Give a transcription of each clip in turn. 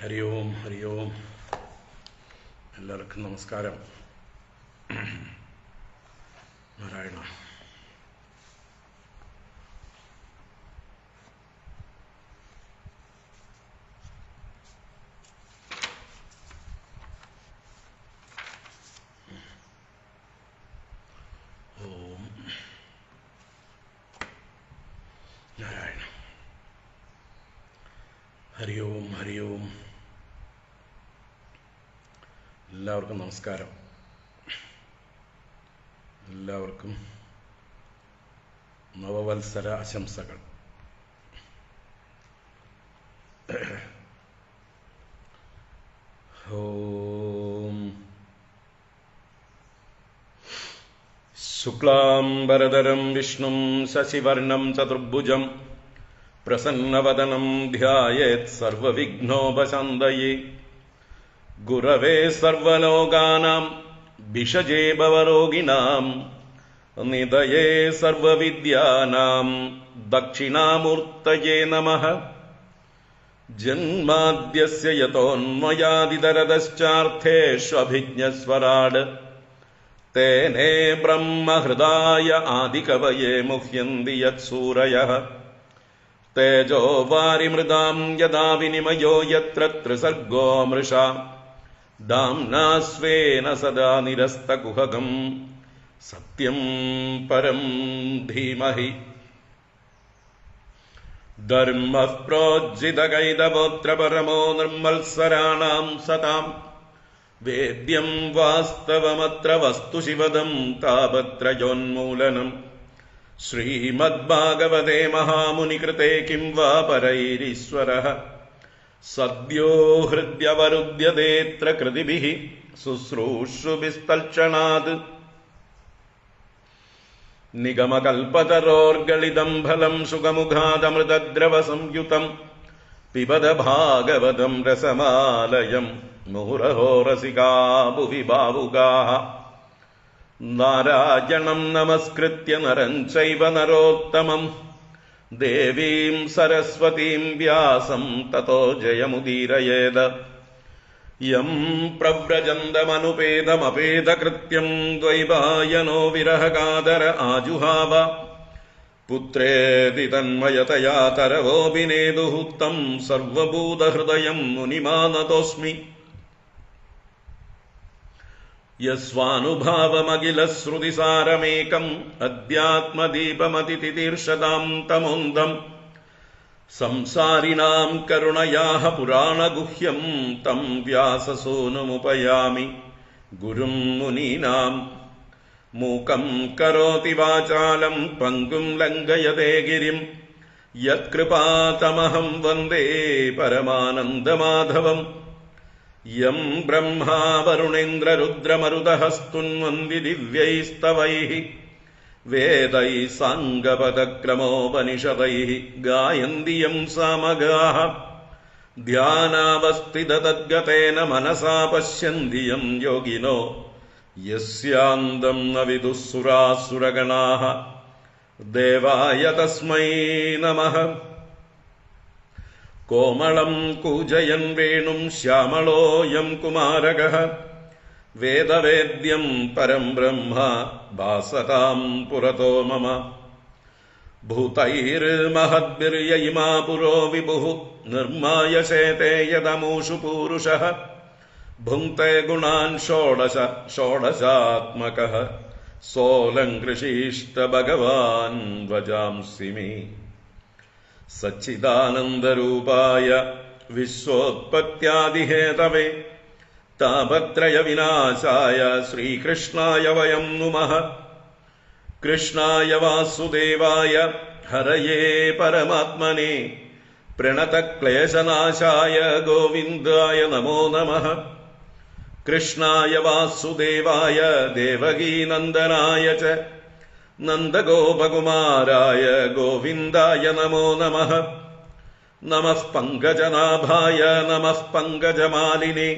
ഹരി ഓം ഹരി ഓം. എല്ലാവർക്കും നമസ്കാരം. നാരായണ. ഓം നാരായണ. ഹരി ഓം ഹരി ഓം. എല്ലാവർക്കും നമസ്കാരം. എല്ലാവർക്കും നവവത്സര ആശംസകൾ. ഓം ശുക്ലാംബരധരം വിഷ്ണും ശശിവർണം ചതുർഭുജം പ്രസന്നവദനം ധ്യായേത് സർവവിഘ്നോപശാന്തയേ. ഗുരവേ സർവലോകാനാം ഭിഷജേ ഭവരോഗിണാം നിധയേ സർവവിദ്യാനാം ദക്ഷിണാമൂർത്തയേ നമഃ. ജന്മാദ്യസ്യ യതോന്മയാദിതരതശ്ചാർത്ഥേഷ്വഭിജ്ഞസ്വരാട് തേനേ ബ്രഹ്മഹൃദായ ആദികവയേ മുഹ്യന്തി യത്സൂരയഃ. തേജോ വാരിമൃതാം യദാ വിനിമയോ യത്ര ത്രിസർഗോ മൃഷാ ദാംനാ സ്വേന സദാ നിരസ്തകുഹകം സത്യം പരം ധീമഹി. ധർമ്മഃ പ്രോജ്ജിതകൈതവോത്ര പരമോ നിർമ്മത്സരാണാം സതാം. വേദ്യം വാസ്തവമത്ര വസ്തു ശിവദം താപത്രയോന്മൂലനം. ശ്രീമദ്ഭാഗവതേ മഹാമുനികൃതേ കിം വാ പരൈരീശ്വരഃ. സദ്യോ ഹൃദ്യവരുദ്യതേത്ര കൃതിഭിഃ ശുശ്രൂഷുഭിസ്തൽക്ഷണാത്. നിഗമകൽപതരോർഗളിതം ഫലം സുഖമുഖാദമൃതദ്രവസംയുതം പിബത ഭാഗവതം രസമാലയം മുഹുരഹോ രസികാ ഭുവി ഭാവുകാഃ. നാരായണം നമസ്കൃത്യ നരം ചൈവ നരോത്തമം ദേവീം സരസ്വതീം വ്യാസം തതോ ജയമുദീരയേത്. യം പ്രവ്രജന്തമനുപേതമപേതകൃത്യം ദ്വൈപായനോ വിരഹകാതര ആജുഹാവ. പുത്രേതി തന്മയതയാ തരവോപിനേദുഃ തം സർവഭൂതഹൃദയം മുനിമാനതോസ്മി. യസ്വാനുഭാവമഖിലശ്രുതിസാരമേകം അധ്യാത്മദീപമതിതിതീർഷതാം തമോന്തം. സംസാരിണാം കരുണയാഃ പുരാണഗുഹ്യം തം വ്യാസസൂനുമുപയാമി ഗുരും മുനീനാം. മൂകം കരോതി വാചാലം പങ്കും ലംഘയതേ ഗിരിം യത്കൃപാതമഹം വന്ദേ പരമാനന്ദമാധവം. യം ബ്രഹ്മാ വരുണേന്ദ്രരുദ്രമരുതഃ സ്തുന്വന്തി ദിവ്യൈസ്തവൈഃ വേദൈഃ സാംഗപദക്രമോപനിഷദൈഃ ഗായന്തി യം സാമഗാഃ. ധ്യാനാവസ്ഥിതതദ്ഗതേന മനസാ പശ്യന്തി യം യോഗിനോ യസ്യാന്തം ന വിദുഃ സുരാസുരഗണാഃ. ദേവായ തസ്മൈ നമഃ. കോമളം കൂജയൻ വേണും ശ്യാമളോയം കുമാരകഃ. വേദവേദ്യം പരം ബ്രഹ്മ ഭാസതാം പുരതോ മമ. ഭൂതൈർമഹദ്ഭിർയയിമാ പുരോ വിഭുഃ നിർമായശേതേ യദമൂഷു പൂരുഷഃ. ഭുങ്ക്തേ ഗുണാൻ ഷോഡശ ഷോഡശാത്മകഃ സോലങ്കൃഷീഷ്ട ഭഗവാൻ വജാംസി മേ. സച്ചിദാനന്ദരൂപായ വിശ്വോത്പത്യാദിഹേതവേ താപത്രയ വിനാശായ ശ്രീകൃഷ്ണായ വയം നുമഃ. കൃഷ്ണായ വാസുദേവായ ഹരയേ പരമാത്മനെ പ്രണതക്ലേശനാശായ ഗോവിന്ദായ നമോ നമഃ. കൃഷ്ണായ വാസുദേവായ ദേവകീനന്ദനായ ച നന്ദഗോപകുമാരായ ഗോവിന്ദായ നമോ നമഃ. നമഃ പങ്കജനാഭായ നമഃ പങ്കജമാലിനേ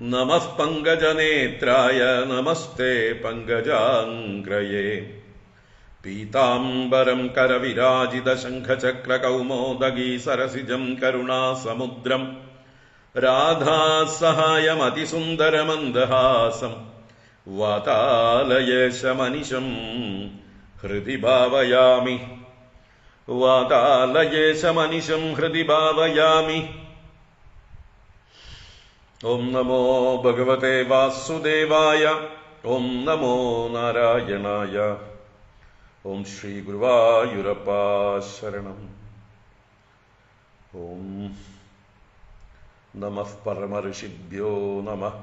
നമഃ പങ്കജനേത്രായ നമസ്തേ പങ്കജാംഗ്രയേ. പീതാംബരം കരവിരാജിത ശംഖചക്രകൗമോദഗീ സരസിജം കരുണാസമുദ്രം രാധാസഹായമതിസുന്ദരമന്ദഹാസം വാതാലയേശമനിശം ഹൃദി ഭാവയാമി. വാതാലയേശമനിശം ഹൃദി ഭാവയാമി. ഓം നമോ ഭഗവതേ വാസുദേവായ. ഓം നമോ നാരായണായ. ഓം ശ്രീ ഗുരുവായൂരപ്പ ശരണം. ഓം നമഃ പരമഋഷിഭ്യോ നമഃ.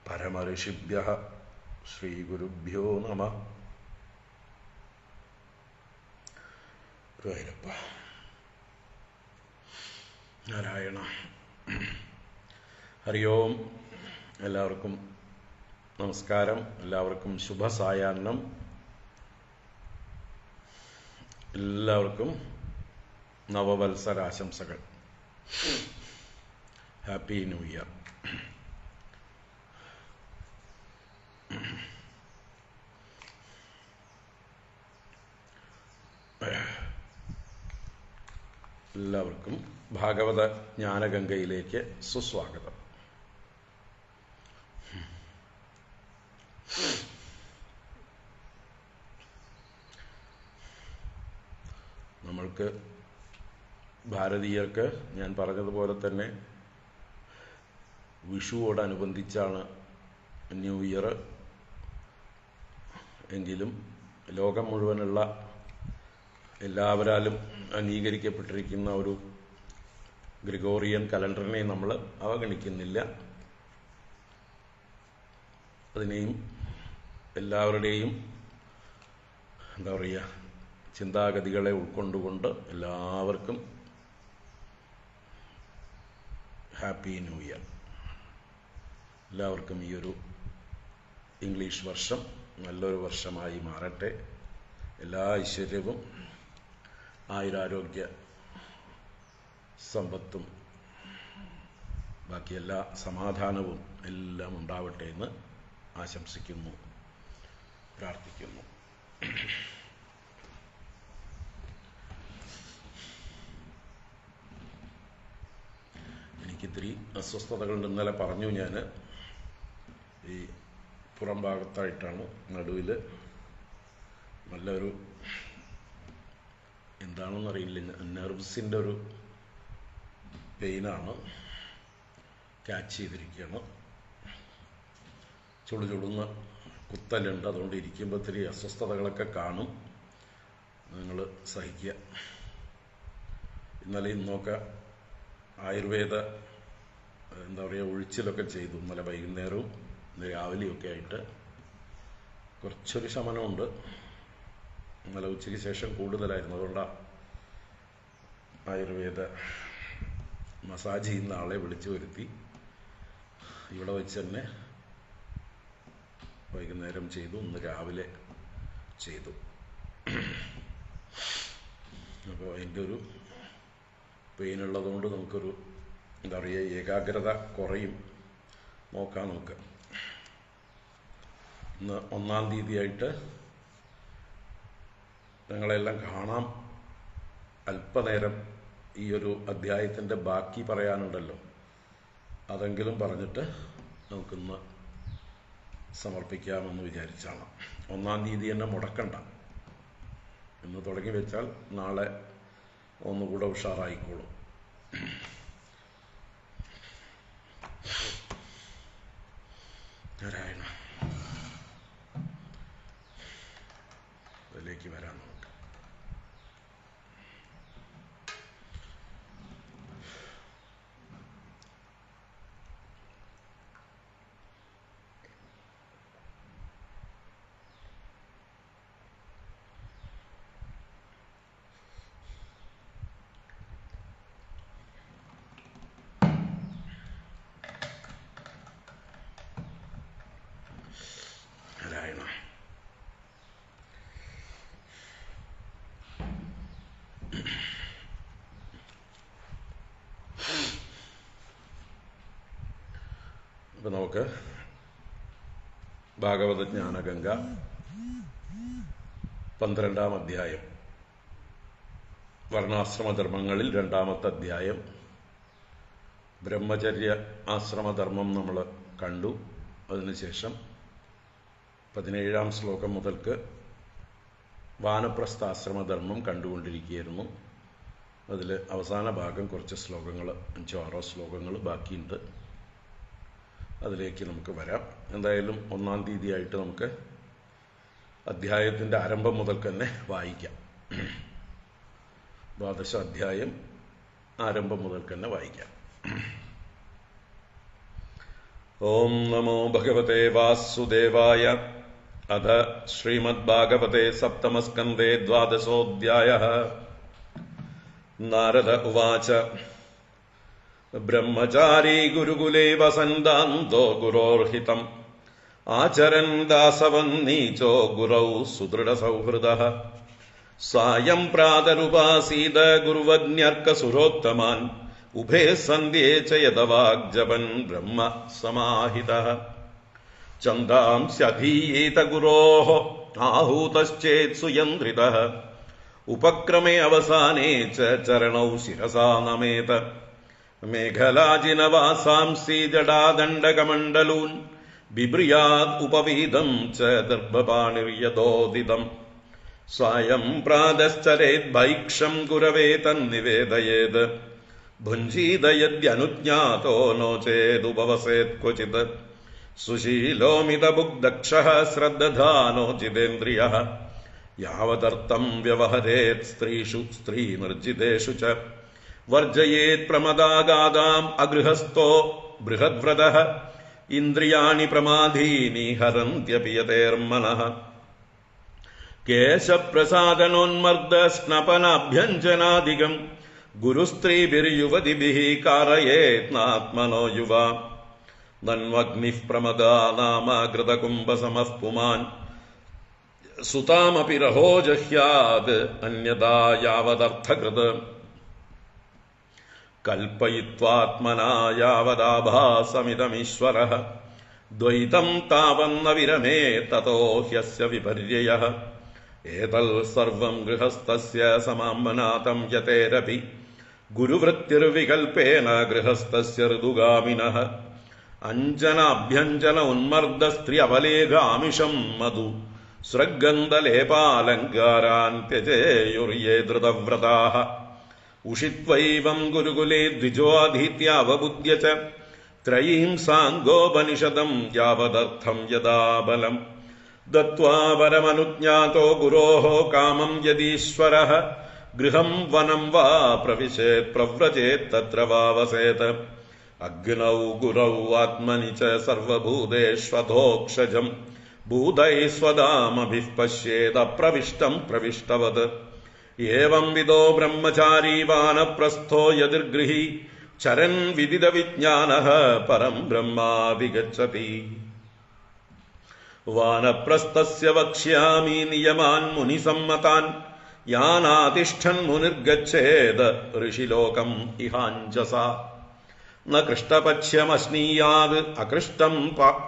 പരമഋഷിഭ്യഃ ശ്രീ ഗുരുഭ്യോ നമഃ. ഗുരുവായൂരപ്പ നാരായണ. ഹരി ഓം. എല്ലാവർക്കും നമസ്കാരം. എല്ലാവർക്കും ശുഭസായാഹ്നം. എല്ലാവർക്കും നവവത്സരാശംസകൾ. Happy new year. എല്ലാവർക്കും ഭാഗവത ജ്ഞാനഗംഗയിലേക്ക് സുസ്വാഗതം. നമ്മൾക്ക് ഭാരതീയർക്ക് ഞാൻ പറഞ്ഞതുപോലെ തന്നെ വിഷുവോടനുബന്ധിച്ചാണ് ന്യൂ ഇയർ. എങ്കിലും ലോകം മുഴുവനുള്ള എല്ലാവരാലും അംഗീകരിക്കപ്പെട്ടിരിക്കുന്ന ഒരു ഗ്രിഗോറിയൻ കലണ്ടറിനെ നമ്മൾ അവഗണിക്കുന്നില്ല. അതിനെയും എല്ലാവരുടെയും എന്താ പറയുക ചിന്താഗതികളെ ഉൾക്കൊണ്ടുകൊണ്ട് എല്ലാവർക്കും ഹാപ്പി ന്യൂ ഇയർ. എല്ലാവർക്കും ഈ ഒരു ഇംഗ്ലീഷ് വർഷം നല്ലൊരു വർഷമായി മാറട്ടെ. എല്ലാ ഐശ്വര്യവും ആയുരാരോഗ്യ സമ്പത്തും ബാക്കി എല്ലാ സമാധാനവും എല്ലാം ഉണ്ടാവട്ടെ എന്ന് ആശംസിക്കുന്നു, പ്രാർത്ഥിക്കുന്നു. എനിക്കിത്തിരി അസ്വസ്ഥതകളുണ്ട്. ഇന്നലെ പറഞ്ഞു ഞാൻ. ഈ പുറം ഭാഗത്തായിട്ടാണ്, നടുവിൽ നല്ലൊരു എന്താണെന്നറിയില്ല, നെർവ്സിൻ്റെ ഒരു പെയിനാണ്. ക്യാച്ച് ചെയ്തിരിക്കുകയാണ്. ചുളുചുളുന്ന കുത്തലുണ്ട്. അതുകൊണ്ട് ഇരിക്കുമ്പോൾ ഇത്തിരി അസ്വസ്ഥതകളൊക്കെ കാണും. നിങ്ങൾ സഹിക്കുക. ഇന്നലെ ഇന്നൊക്കെ ആയുർവേദ എന്താ പറയുക ഒഴിച്ചിലൊക്കെ ചെയ്തു. ഇന്നലെ വൈകുന്നേരവും ഇന്ന് രാവിലെയൊക്കെ ആയിട്ട് കുറച്ചൊരു ശമനമുണ്ട്. ഇന്നലെ ഉച്ചയ്ക്ക് ശേഷം കൂടുതലായിരുന്നു. അതുകൊണ്ടാണ് ആയുർവേദ മസാജ് ചെയ്യുന്ന ആളെ വിളിച്ചു വരുത്തി ഇവിടെ വെച്ച് തന്നെ വൈകുന്നേരം ചെയ്തു. ഇന്ന് രാവിലെ ചെയ്തു. അപ്പോൾ അതിൻ്റെ ഒരു പെയിനുള്ളതുകൊണ്ട് നമുക്കൊരു എന്താ പറയുക ഏകാഗ്രത കുറയും. നോക്കാം നമുക്ക്. ഇന്ന് 1-ാം തീയതിയായിട്ട് ഞങ്ങളെല്ലാം കാണാം. അല്പനേരം ഈ ഒരു അധ്യായത്തിൻ്റെ ബാക്കി പറയാനുണ്ടല്ലോ, അതെങ്കിലും പറഞ്ഞിട്ട് നമുക്കിന്ന് സമർപ്പിക്കാമെന്ന് വിചാരിച്ചാണ്. 1-ാം തീയതി തന്നെ മുടക്കണ്ട. ഇന്ന് തുടങ്ങി വെച്ചാൽ നാളെ ഒന്നുകൂടെ ഉഷാറായിക്കോളും. നാരായണ. അതിലേക്ക് വരാൻ നോക്കാം. നാരായണ. അപ്പം നമുക്ക് ഭാഗവത ജ്ഞാനഗംഗ 12-ാം അധ്യായം, വർണ്ണാശ്രമധർമ്മങ്ങളിൽ 2-ാമത്തെ അധ്യായം ബ്രഹ്മചര്യ ആശ്രമധർമ്മം നമ്മൾ കണ്ടു. അതിനുശേഷം 17-ാം ശ്ലോകം മുതൽക്ക് വാനപ്രസ്ഥാശ്രമധർമ്മം കണ്ടുകൊണ്ടിരിക്കുകയായിരുന്നു. അതിൽ അവസാന ഭാഗം കുറച്ച് ശ്ലോകങ്ങൾ, 5-6 ശ്ലോകങ്ങൾ ബാക്കിയുണ്ട്. അതിലേക്ക് നമുക്ക് വരാം. എന്തായാലും 1-ാം തീയതിയായിട്ട് നമുക്ക് അധ്യായത്തിൻ്റെ ആരംഭം മുതൽ തന്നെ വായിക്കാം. 12 അധ്യായം ആരംഭം മുതൽ തന്നെ വായിക്കാം. ഓം നമോ ഭഗവതേ വാസുദേവായ. അഥ ശ്രീമദ്ഭാഗവതേ സപ്തമസ്കന്ധേ 12-ഓധ്യായഃ. നാരദ ഉവാച. ബ്രഹ്മചാരീ ഗുരുകുലേ വസന്താന്തോ ഗുരോർഹിതം ആചരൻ ദാസവന്നീചോ ഗുരൗ സുദൃഢസൗഹൃദഃ. സായം പ്രാതരുപാസീത ഗുരുവജ്ഞർക്കസുരോത്തമാൻ ഉഭേ സന്ധ്യേ ച യദവാഗ്ജപൻ ബ്രഹ്മ സമാഹിതഃ. ഛന്ദാംസ്യധീയേത ഗുരോഃ ആഹൂതശ്ചേത് സുയന്ത്രിതഃ. ഉപക്രമേ അവസാനേ ച ചരണൗ ശിരസാ നമേത. മേഖലാജിനവാസാംസി ജടാദണ്ഡകമണ്ഡലൂൻ ബിഭ്രിയാദ് ഉപവീതം ച ദർഭപാണിര്യദോദിതം. സായം പ്രാതശ്ചരേത് ഭൈക്ഷം ഗുരവേ തന്നിവേദയേത്. ഭുഞ്ജീതയദ്യനുജ്ഞാതോ നോ ചേതുപവസേത് ക്വചിത്. സുശീലോമിതബുഗ്ദക്ഷഃ ശ്രദ്ധാനോ ജിതേന്ദ്രിയഃ. യാവദർത്ഥം വ്യവഹരേത് സ്ത്രീഷു സ്ത്രീനിർജിതേഷു ച. വർജയേത് പ്രമദാഗാദാം അഗൃഹസ്ഥോ ബൃഹദ്വ്രതഃ. ഇന്ദ്രിയാണി പ്രമാദീനി ഹരന്ത്യപി യതേർമനഃ. കേശപ്രസാദനോന്മർദ്ദ സ്നപനാഭ്യഞ്ജനാദികം ഗുരുസ്ത്രീഭിർയുവതിഭിഃ കാരയേത്നാത്മനോ യുവാ. നന്വഗ്നിഃ പ്രമദാ നാമ ഘൃതകുംഭസമഃ പുമാൻ. സുതാമപി രഹോ ജഹ്യാത് അന്യഥാ യാവദർത്ഥകൃത്. കൽപ്പയിത്വാത്മനാ യാവദാഭാസമിദമീശ്വരഃ. ദ്വൈതം താവന്ന വിരമേ തതോ ഹ്യസ്യ വിപര്യയഃ. ഏതൽ സർവം ഗൃഹസ്ഥസ്യ സമാംബനാതം യതേരപി. ഗുരുവൃത്തിർവികൽപേന ഗൃഹസ്ഥസ്യ ഋതുഗാമിനഃ. അഞ്ജനാഭ്യഞ്ജന ഉന്മർദ്ദ സ്ത്രീ അവലേഖാമിഷം മധു. സൃഗന്ധലേപാലങ്കാരാൻ ത്യജേയുർയേ ധൃതവ്രതാഃ. ഉഷിത്വൈവം ഗുരുകുലേ ദ്വിജോധീത്യാവബുദ്ധ്യ ച. ത്രയീം സാംഗോപനിഷദം യാവദർത്ഥം യദാ ബലം. ദത്വാ വരമനുജ്ഞാതോ ഗുരോഃ കാമം യദീശ്വരഃ. ഗൃഹം വനം വാ പ്രവിശേത് പ്രവ്രജേത് തത്ര വാ വസേത്. അഗ്നൗ ഗുരൗ ആത്മനി ച സർവഭൂതേഷ്വധോക്ഷജം. ഭൂതൈസ്വദാമഭിഃ പശ്യേദപ്രവിഷ്ടം പ്രവിഷ്ടവത്. ഏവം വിദോ ബ്രഹ്മചാരീ വാനപ്രസ്ഥോ യതിർഗൃഹീ. ചരൻ വിദിതവിജ്ഞാനഃ പരം ബ്രഹ്മാധിഗച്ഛതി. വാനപ്രസ്ഥസ്യ വക്ഷ്യാമി നിയമാൻ മുനിസമ്മതാൻ. യാനാതിഷ്ഠൻ മുനിർഗച്ഛേത് ഋഷിലോകം ഇഹാഞ്ജസാ. ന കൃഷ്ടപക്ഷ്യമശ്നീയാത് അകൃഷ്ടം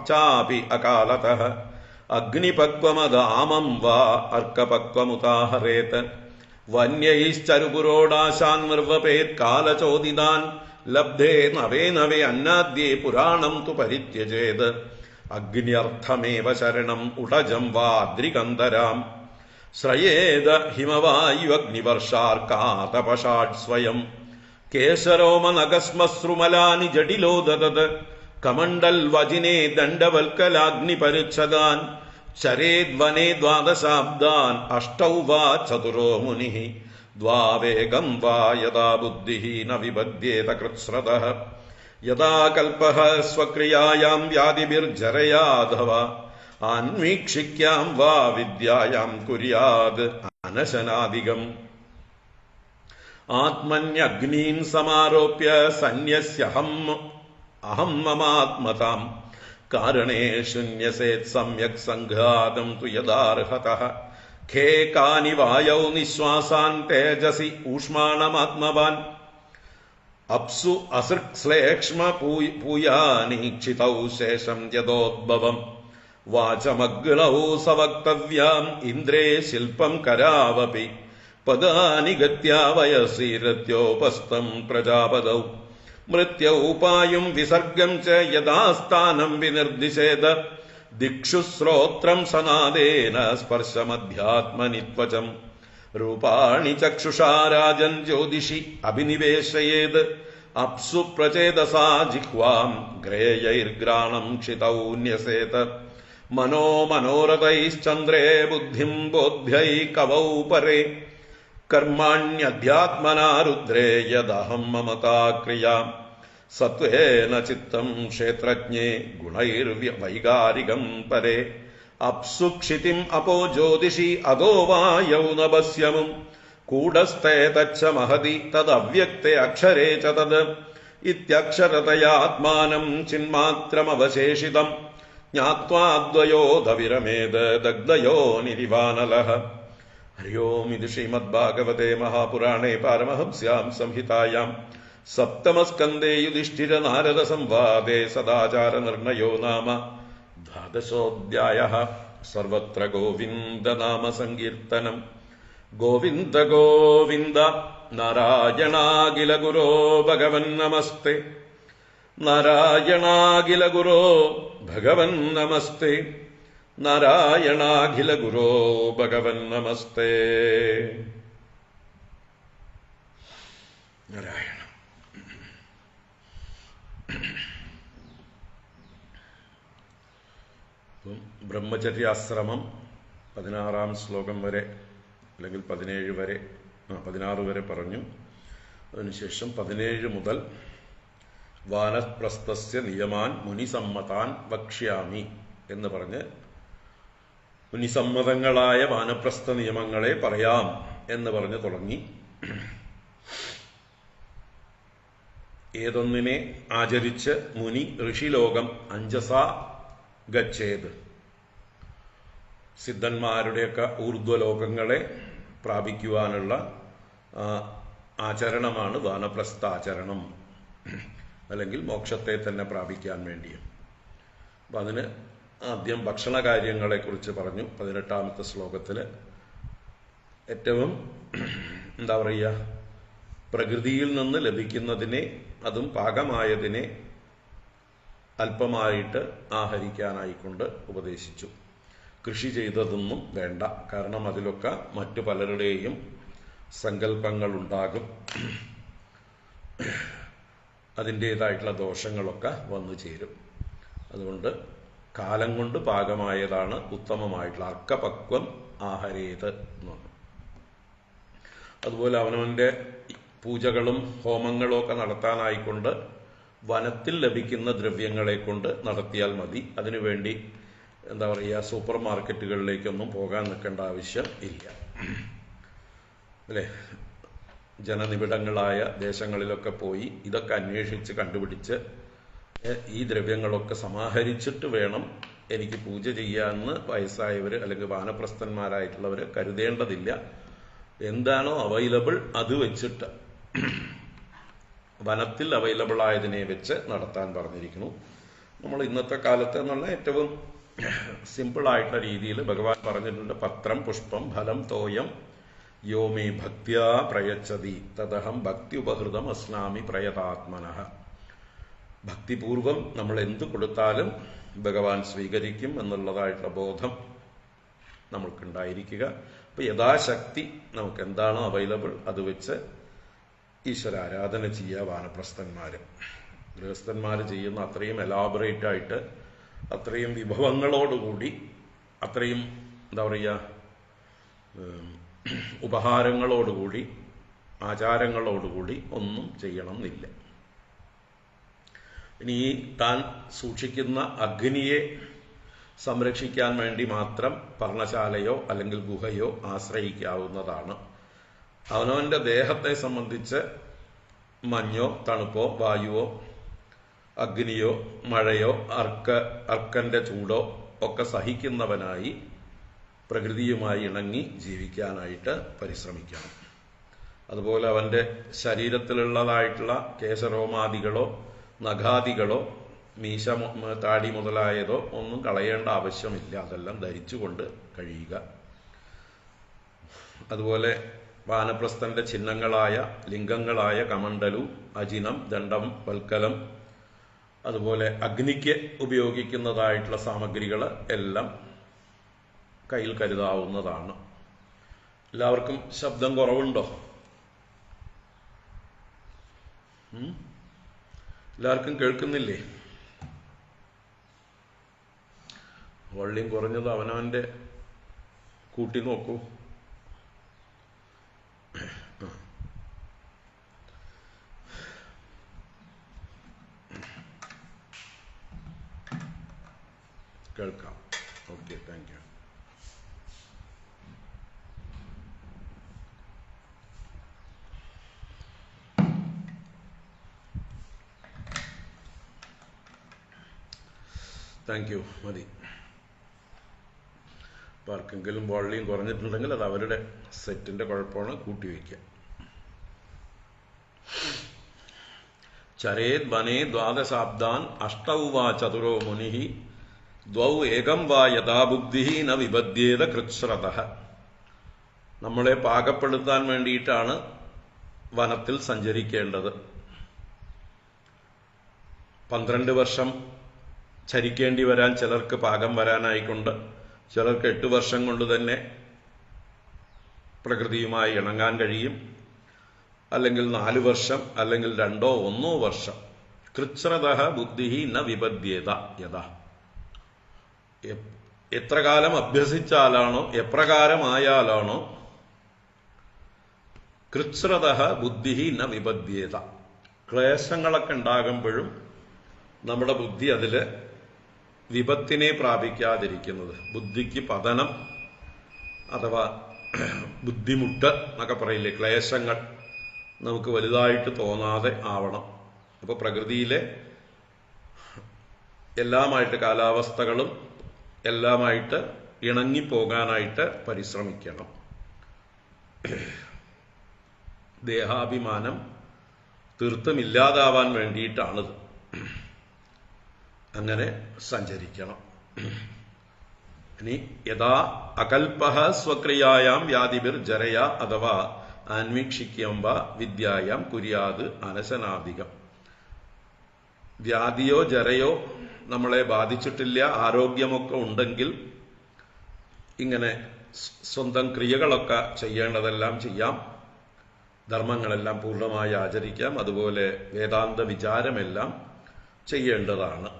ചാപി അകാലതഃ. അഗ്നിപക്വമദാമം വാ അർക്കപക്വമുദാഹരേത്. വന്യൈശ്ചരുപുരോടാശാൻ നിർവപേത് കാലചോദിതാൻ. ലബ്ധേ നവേ നവേ അന്നാദ്യേ പുരാണം തു പരിത്യജേത്. അഗ്ന്യർത്ഥമേവ ശരണം ഉടജം വാ ദ്രികന്ധരാം. ശ്രയേത ഹിമവായുവഗ്നിവർഷാർക്കാതപഷാട് സ്വയം. കേശരോമനഗസ്മശ്രുമലാനി ജഡിലോ ദദത്. കമണ്ഡൽ വജിനേ ദണ്ഡവൽക്കലാഗ്നിപരിച്ഛദാൻ. ചരേദ്വനേ 12 അഷ്ടൗ വാ ചതുരോ മുനിഃ. ദ്വാവേകം വാ യദാ ബുദ്ധിഃ ന വിബധ്യേത കൃത്സ്രതഃ. യദാ കൽപഃ സ്വക്രിയായാം വ്യാധിഭിർജരയാധവാ. ആന്വീക്ഷിക്യാം വാ വിദ്യായാം കുര്യാത് അനശനാദികം. ആത്മന്യഗ്നീൻ സമാരോപ്യ സന്യസ്യഹം മമാത്മതാം. കാരണേ ശൂന്യസേത് സമ്യക് സംഘാതം തു യദാർഹതഃ. ഖേ കാനി വായൗ നിശ്വാസാൻ തേജസി ഊഷ്മാണമാത്മവാൻ. അപ്സു അസൃക്ശ്ലേക്ഷ്മ പൂയാനീക്ഷിതൗ ശേഷം യദോദ്ഭവം. വാചമഗ്നൗ സവക്തവ്യാം ഇന്ദ്രേ ശില്പം കരാവപി. പദാനി ഗത്യാ വയസീരത്യോപസ്ഥം പ്രജാപദൗ. മൃത്യോപായം വിസർഗം ച യഥാസ്ഥാനം വിനിർദിശേത് ദിക്ഷു ശ്രോത്രം സനാദേന സ്പർശമധ്യാത്മനിത്വചം രൂപാണി ചക്ഷുഷാ രാജൻ ജ്യോതിഷി അഭിനിവേശയേത് അപ്സു പ്രചേതസാ ജിഹ്വാം ഗ്രേയൈർഗ്രാണം ക്ഷിതൗ ന്യസേത് മനോ മനോരഥൈശ്ചന്ദ്രേ ബുദ്ധിം ബോധ്യൈ കവൗ പരേ കർമാണ്യധ്യാത്മനാ രുദ്രേ യദഹം മമതാ ക്രിയാ സത്വേന ചിത്തം ക്ഷേത്രജ്ഞേ ഗുണൈർവൈകാരികം പരേ അപ്സു ക്ഷിതിം അപോ ജ്യോതിഷി അദോ വാ യൗനഭസ്യമും കൂടസ്ഥേ തച്ച മഹതി തദവ്യക്തേ അക്ഷരേ ച തത് ഇത്യക്ഷരതയാത്മാനം ചിന്മാത്രമവശേഷിതം ജ്ഞാത്വാദ്വയോധവിരമേത് ദഗ്ധയോ നിരിവാനലഃ. ഹരി ഓം. ഇത് ശ്രീമദ്ഭാഗവതേ മഹാപുരാണേ പാരമഹംസ്യാം സംഹിതായാം സപ്തമസ്കന്ധേ യുധിഷ്ഠിര നാരദ സംവാദേ സദാചാര നിർണയോ നാമ ദ്വാദശോऽധ്യായഃ. സർവത്ര ഗോവിന്ദ നാമ സങ്കീർത്തനം. ഗോവിന്ദ ഗോവിന്ദ നാരായണാഖില ഗുരോ ഭഗവൻ നമസ്തേ. നാരായണാഖില ഗുരോ ഭഗവൻ നമസ്തേ. നാരായണാഖില ഗുരോ ഭഗവൻ നമസ്തേ. നാരായണ. ബ്രഹ്മചര്യാശ്രമം 16-ാം ശ്ലോകം വരെ അല്ലെങ്കിൽ 16 വരെ പറഞ്ഞു. അതിനുശേഷം 17 മുതൽ വാനപ്രസ്ഥസ്യ നിയമാൻ മുനിസമ്മതാൻ വക്ഷ്യാമി എന്ന് പറഞ്ഞ് മുനിസമ്മതങ്ങളായ വാനപ്രസ്ഥ നിയമങ്ങളെ പറയാം എന്ന് പറഞ്ഞ് തുടങ്ങി. ഏതൊന്നിനെ ആചരിച്ച് മുനി ഋഷിലോകം അഞ്ജസാ ഗച്ഛേത്, സിദ്ധന്മാരുടെയൊക്കെ ഊർധ്വലോകങ്ങളെ പ്രാപിക്കുവാനുള്ള ആചരണമാണ് വാനപ്രസ്ഥാചരണം, അല്ലെങ്കിൽ മോക്ഷത്തെ തന്നെ പ്രാപിക്കാൻ വേണ്ടിയും. അപ്പം അതിന് ആദ്യം ഭക്ഷണ കാര്യങ്ങളെക്കുറിച്ച് പറഞ്ഞു. 18-ാമത്തെ ശ്ലോകത്തിൽ ഏറ്റവും എന്താ പറയുക, പ്രകൃതിയിൽ നിന്ന് ലഭിക്കുന്നതിനെ, അതും പാകമായതിനെ അല്പമായിട്ട് ആഹരിക്കാനായിക്കൊണ്ട് ഉപദേശിച്ചു. കൃഷി ചെയ്തതൊന്നും വേണ്ട, കാരണം അതിലൊക്കെ മറ്റു പലരുടെയും സങ്കല്പങ്ങളുണ്ടാകും, അതിൻ്റേതായിട്ടുള്ള ദോഷങ്ങളൊക്കെ വന്നു ചേരും. അതുകൊണ്ട് കാലം കൊണ്ട് പാകമായതാണ് ഉത്തമമായിട്ടുള്ള അർക്കപക്വം ആഹരേത് എന്ന് പറഞ്ഞു. അതുപോലെ അവനവൻ്റെ പൂജകളും ഹോമങ്ങളും ഒക്കെ നടത്താനായിക്കൊണ്ട് വനത്തിൽ ലഭിക്കുന്ന ദ്രവ്യങ്ങളെ കൊണ്ട് നടത്തിയാൽ മതി. അതിനുവേണ്ടി എന്താ പറയുക, സൂപ്പർ മാർക്കറ്റുകളിലേക്കൊന്നും പോകാൻ നിൽക്കേണ്ട ആവശ്യം ഇല്ല, അല്ലേ? ജനനിബിഡങ്ങളായ ദേശങ്ങളിലൊക്കെ പോയി ഇതൊക്കെ അന്വേഷിച്ച് കണ്ടുപിടിച്ച് ഈ ദ്രവ്യങ്ങളൊക്കെ സമാഹരിച്ചിട്ട് വേണം എനിക്ക് പൂജ ചെയ്യാമെന്ന് വയസ്സായവർ അല്ലെങ്കിൽ വാനപ്രസ്ഥന്മാരായിട്ടുള്ളവർ കരുതേണ്ടതില്ല. എന്താണോ അവൈലബിൾ അത് വെച്ചിട്ട്, വനത്തിൽ അവൈലബിൾ ആയതിനെ വെച്ച് നടത്താൻ പറഞ്ഞിരിക്കുന്നു. നമ്മൾ ഇന്നത്തെ കാലത്ത് എന്നുള്ള ഏറ്റവും സിമ്പിളായിട്ടുള്ള രീതിയിൽ ഭഗവാൻ പറഞ്ഞിട്ടുണ്ട്. പത്രം പുഷ്പം ഫലം തോയം യോമേ ഭക്ത്യാ പ്രയച്ഛതി തദഹം ഭക്തി ഉപഹൃതം അസ്നാമി പ്രയതാത്മനഃ. ഭക്തിപൂർവം നമ്മൾ എന്തു കൊടുത്താലും ഭഗവാൻ സ്വീകരിക്കും എന്നുള്ളതായിട്ടുള്ള ബോധം നമ്മൾക്കുണ്ടായിരിക്കുക. അപ്പോൾ യഥാശക്തി നമുക്ക് എന്താണോ അവൈലബിൾ അത് വെച്ച് ഈശ്വര ആരാധന ചെയ്യുക. വാനപ്രസ്ഥന്മാർ, ഗൃഹസ്ഥന്മാർ ചെയ്യുന്ന അത്രയും എലാബറേറ്റ് ആയിട്ട്, അത്രയും വിഭവങ്ങളോടുകൂടി, അത്രയും എന്താ പറയുക, ഉപഹാരങ്ങളോടുകൂടി, ആചാരങ്ങളോടുകൂടി ഒന്നും ചെയ്യണം എന്നില്ല. ഇനി താൻ സൂക്ഷിക്കുന്ന അഗ്നിയെ സംരക്ഷിക്കാൻ വേണ്ടി മാത്രം പർണശാലയോ അല്ലെങ്കിൽ ഗുഹയോ ആശ്രയിക്കാവുന്നതാണ്. അവനവൻ്റെ ദേഹത്തെ സംബന്ധിച്ച് മഞ്ഞോ തണുപ്പോ വായുവോ അഗ്നിയോ മഴയോ അർക്കന്റെ ചൂടോ ഒക്കെ സഹിക്കുന്നവനായി പ്രകൃതിയുമായി ഇണങ്ങി ജീവിക്കാനായിട്ട് പരിശ്രമിക്കണം. അതുപോലെ അവൻ്റെ ശരീരത്തിലുള്ളതായിട്ടുള്ള കേശരോമാദികളോ നഖാദികളോ മീശ താടി മുതലായതോ ഒന്നും കളയേണ്ട ആവശ്യമില്ല. അതെല്ലാം ധരിച്ചുകൊണ്ട് കഴിയുക. അതുപോലെ വാനപ്രസ്ഥന്റെ ചിഹ്നങ്ങളായ ലിംഗങ്ങളായ കമണ്ഡലു, അജിനം, ദണ്ഡം, വൽക്കലം, അതുപോലെ അഗ്നിക്ക് ഉപയോഗിക്കുന്നതായിട്ടുള്ള സാമഗ്രികൾ എല്ലാം കയ്യിൽ കരുതാവുന്നതാണ്. എല്ലാവർക്കും ശബ്ദം കുറവുണ്ടോ? എല്ലാവർക്കും കേൾക്കുന്നില്ലേ? വള്ളിയും കുറഞ്ഞത് അവനവന്റെ കൂട്ടി നോക്കൂ. കേൾക്കാം. Okay, thank you. Thank you. മതി. അപ്പം ആർക്കെങ്കിലും വള്ളിയും കുറഞ്ഞിട്ടുണ്ടെങ്കിൽ അത് അവരുടെ സെറ്റിന്റെ കുഴപ്പമാണ്, കൂട്ടിവെക്കുക. ചരേത് വനേ ദ്വാദശാബ്ദാൻ അഷ്ടൗ വാ ചതുരോ മുനിഃ ദ്വൗ ഏകം വാ യഥാബുദ്ധി ന വിബദ്ധ്യേത കൃച്ഛ്രതഃ. നമ്മളെ പാകപ്പെടുത്താൻ വേണ്ടിയിട്ടാണ് വനത്തിൽ സഞ്ചരിക്കേണ്ടത്. 12 വർഷം ചരിക്കേണ്ടി വരാൻ ചിലർക്ക് പാകം വരാനായിക്കൊണ്ട്, ചിലർക്ക് 8 വർഷം കൊണ്ട് തന്നെ പ്രകൃതിയുമായി ഇണങ്ങാൻ കഴിയും, അല്ലെങ്കിൽ 4 വർഷം, അല്ലെങ്കിൽ 2 or 1 വർഷം. കൃച്ഛ്രതഃ ബുദ്ധിഃ ന വിബദ്ധ്യേത യഥാ. എത്ര കാലം അഭ്യസിച്ചാലാണോ, എപ്രകാരമായാലാണോ കൃച്ഛ്രതഃ ബുദ്ധിഃ ന വിബദ്ധ്യേത. ക്ലേശങ്ങളൊക്കെ ഉണ്ടാകുമ്പോഴും നമ്മുടെ ബുദ്ധി അതിൽ വിപത്തിനെ പ്രാപിക്കാതിരിക്കുന്നത്, ബുദ്ധിക്ക് പതനം അഥവാ ബുദ്ധിമുട്ട് എന്നൊക്കെ പറയില്ലേ, ക്ലേശങ്ങൾ നമുക്ക് വലുതായിട്ട് തോന്നാതെ ആവണം. അപ്പോൾ പ്രകൃതിയിലെ എല്ലാമായിട്ട്, കാലാവസ്ഥകളും എല്ലാമായിട്ട് ഇണങ്ങിപ്പോകാനായിട്ട് പരിശ്രമിക്കണം. ദേഹാഭിമാനം തീർത്തും ഇല്ലാതാവാൻ വേണ്ടിയിട്ടാണിത്. അങ്ങനെ സഞ്ചരിക്കണം. ഇനി യഥാ അകൽപഃ സ്വക്രിയായാം വ്യാധിഭിർ ജരയ അഥവാ ആന്വീക്ഷിക്യം വ വിദ്യായാം കുര്യാത് അനശനാധികം. വ്യാധിയോ ജരയോ നമ്മളെ ബാധിച്ചിട്ടില്ല, ആരോഗ്യമൊക്കെ ഉണ്ടെങ്കിൽ ഇങ്ങനെ സ്വന്തം ക്രിയകളൊക്കെ ചെയ്യേണ്ടതെല്ലാം ചെയ്യാം, ധർമ്മങ്ങളെല്ലാം പൂർണ്ണമായി ആചരിക്കാം, അതുപോലെ വേദാന്ത വിചാരമെല്ലാം ചെയ്യേണ്ടതാണ്.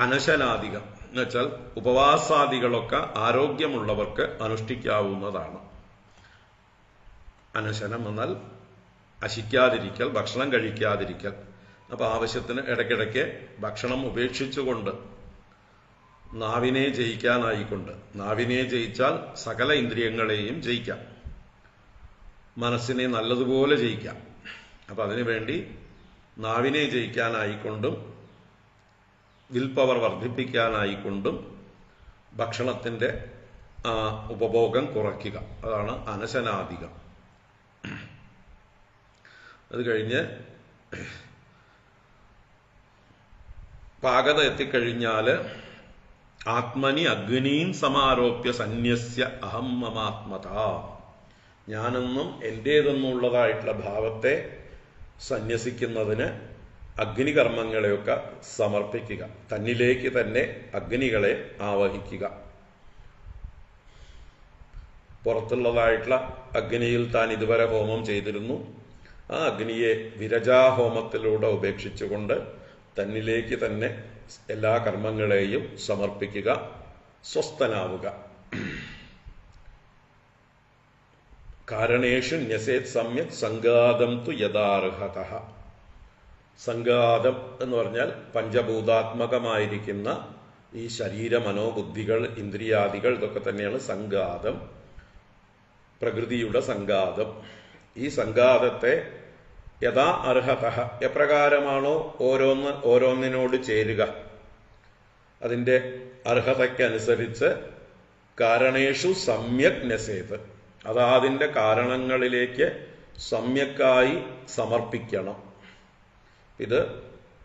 അനശനാധികം എന്ന് വെച്ചാൽ ഉപവാസാദികളൊക്കെ ആരോഗ്യമുള്ളവർക്ക് അനുഷ്ഠിക്കാവുന്നതാണ്. അനശനം എന്നാൽ അശിക്കാതിരിക്കൽ, ഭക്ഷണം കഴിക്കാതിരിക്കൽ. അപ്പൊ ആവശ്യത്തിന് ഇടയ്ക്കിടയ്ക്ക് ഭക്ഷണം ഉപേക്ഷിച്ചുകൊണ്ട് നാവിനെ ജയിക്കാനായിക്കൊണ്ട്, നാവിനെ ജയിച്ചാൽ സകല ഇന്ദ്രിയങ്ങളെയും ജയിക്കാം, മനസ്സിനെ നല്ലതുപോലെ ജയിക്കാം. അപ്പൊ അതിനുവേണ്ടി നാവിനെ ജയിക്കാനായിക്കൊണ്ടും വിൽ പവർ വർദ്ധിപ്പിക്കാനായിക്കൊണ്ടും ഭക്ഷണത്തിന്റെ ഉപഭോഗം കുറയ്ക്കുക. അതാണ് അനശനാധികം. അത് കഴിഞ്ഞ് പാകത എത്തിക്കഴിഞ്ഞാൽ ആത്മനി അഗ്നീൻ സമാരോപ്യ സന്യസ്യ അഹം മമാത്മത. ഞാനെന്നും എന്റേതെന്നുള്ളതായിട്ടുള്ള ഭാവത്തെ സന്യസിക്കുന്നതിന് അഗ്നികർമ്മങ്ങളെയൊക്കെ സമർപ്പിക്കുക. തന്നിലേക്ക് തന്നെ അഗ്നികളെ ആവഹിക്കുക. പുറത്തുള്ളതായിട്ടുള്ള അഗ്നിയിൽ താൻ ഇതുവരെ ഹോമം ചെയ്തിരുന്നു, ആ അഗ്നിയെ വിരജാഹോമത്തിലൂടെ ഉപേക്ഷിച്ചുകൊണ്ട് തന്നിലേക്ക് തന്നെ എല്ലാ കർമ്മങ്ങളെയും സമർപ്പിക്കുക, സ്വസ്ഥനാവുക. കാരണേഷു ന്യസേത് സമ്യക് സംഘാതം തു യഥാർഹതഃ. സംഘാതം എന്ന് പറഞ്ഞാൽ പഞ്ചഭൂതാത്മകമായിരിക്കുന്ന ഈ ശരീര, മനോബുദ്ധികൾ, ഇന്ദ്രിയാദികൾ, ഇതൊക്കെ തന്നെയാണ് സംഘാതം, പ്രകൃതിയുടെ സംഘാതം. ഈ സംഘാതത്തെ യഥാ അർഹതഃ, എപ്രകാരമാണോ ഓരോന്നിനോട് ചേരുക, അതിൻ്റെ അർഹതയ്ക്കനുസരിച്ച് കാരണേഷു സമ്യക് നസേത്, അതാതിൻ്റെ കാരണങ്ങളിലേക്ക് സമ്യക്കായി സമർപ്പിക്കണം. ഇത്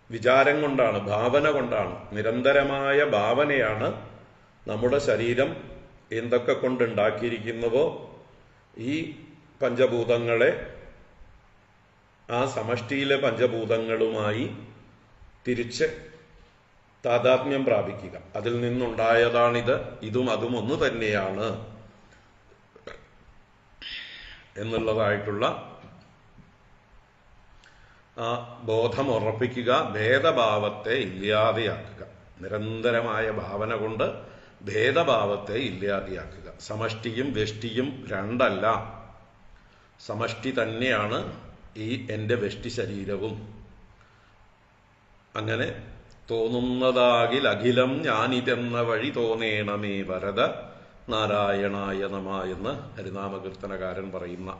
വിചാരം കൊണ്ടാണ്, ഭാവന കൊണ്ടാണ്, നിരന്തരമായ ഭാവനയാണ് നമ്മുടെ ശരീരം എന്തൊക്കെ കൊണ്ടുണ്ടാക്കിയിരിക്കുന്നുവോ ഈ പഞ്ചഭൂതങ്ങളെ ആ സമഷ്ടിയിലെ പഞ്ചഭൂതങ്ങളുമായി തിരിച്ച് താദാത്മ്യം പ്രാപിക്കുക. അതിൽ നിന്നുണ്ടായതാണിത്, ഇതും അതും ഒന്ന് തന്നെയാണ് എന്നുള്ളതായിട്ടുള്ള ആ ബോധം ഉറപ്പിക്കുക. ഭേദഭാവത്തെ ഇല്ലാതെയാക്കുക. നിരന്തരമായ ഭാവന കൊണ്ട് ഭേദഭാവത്തെ ഇല്ലാതെയാക്കുക. സമഷ്ടിയും വെഷ്ടിയും രണ്ടല്ല, സമഷ്ടി തന്നെയാണ് ഈ എൻ്റെ വെഷ്ടി ശരീരവും. അങ്ങനെ തോന്നുന്നതാകിൽ അഖിലം ഞാനിതെന്ന വഴി തോന്നേണമേ വരദ നാരായണായ നമ എന്ന് ഹരിനാമകീർത്തനകാരൻ പറയുന്ന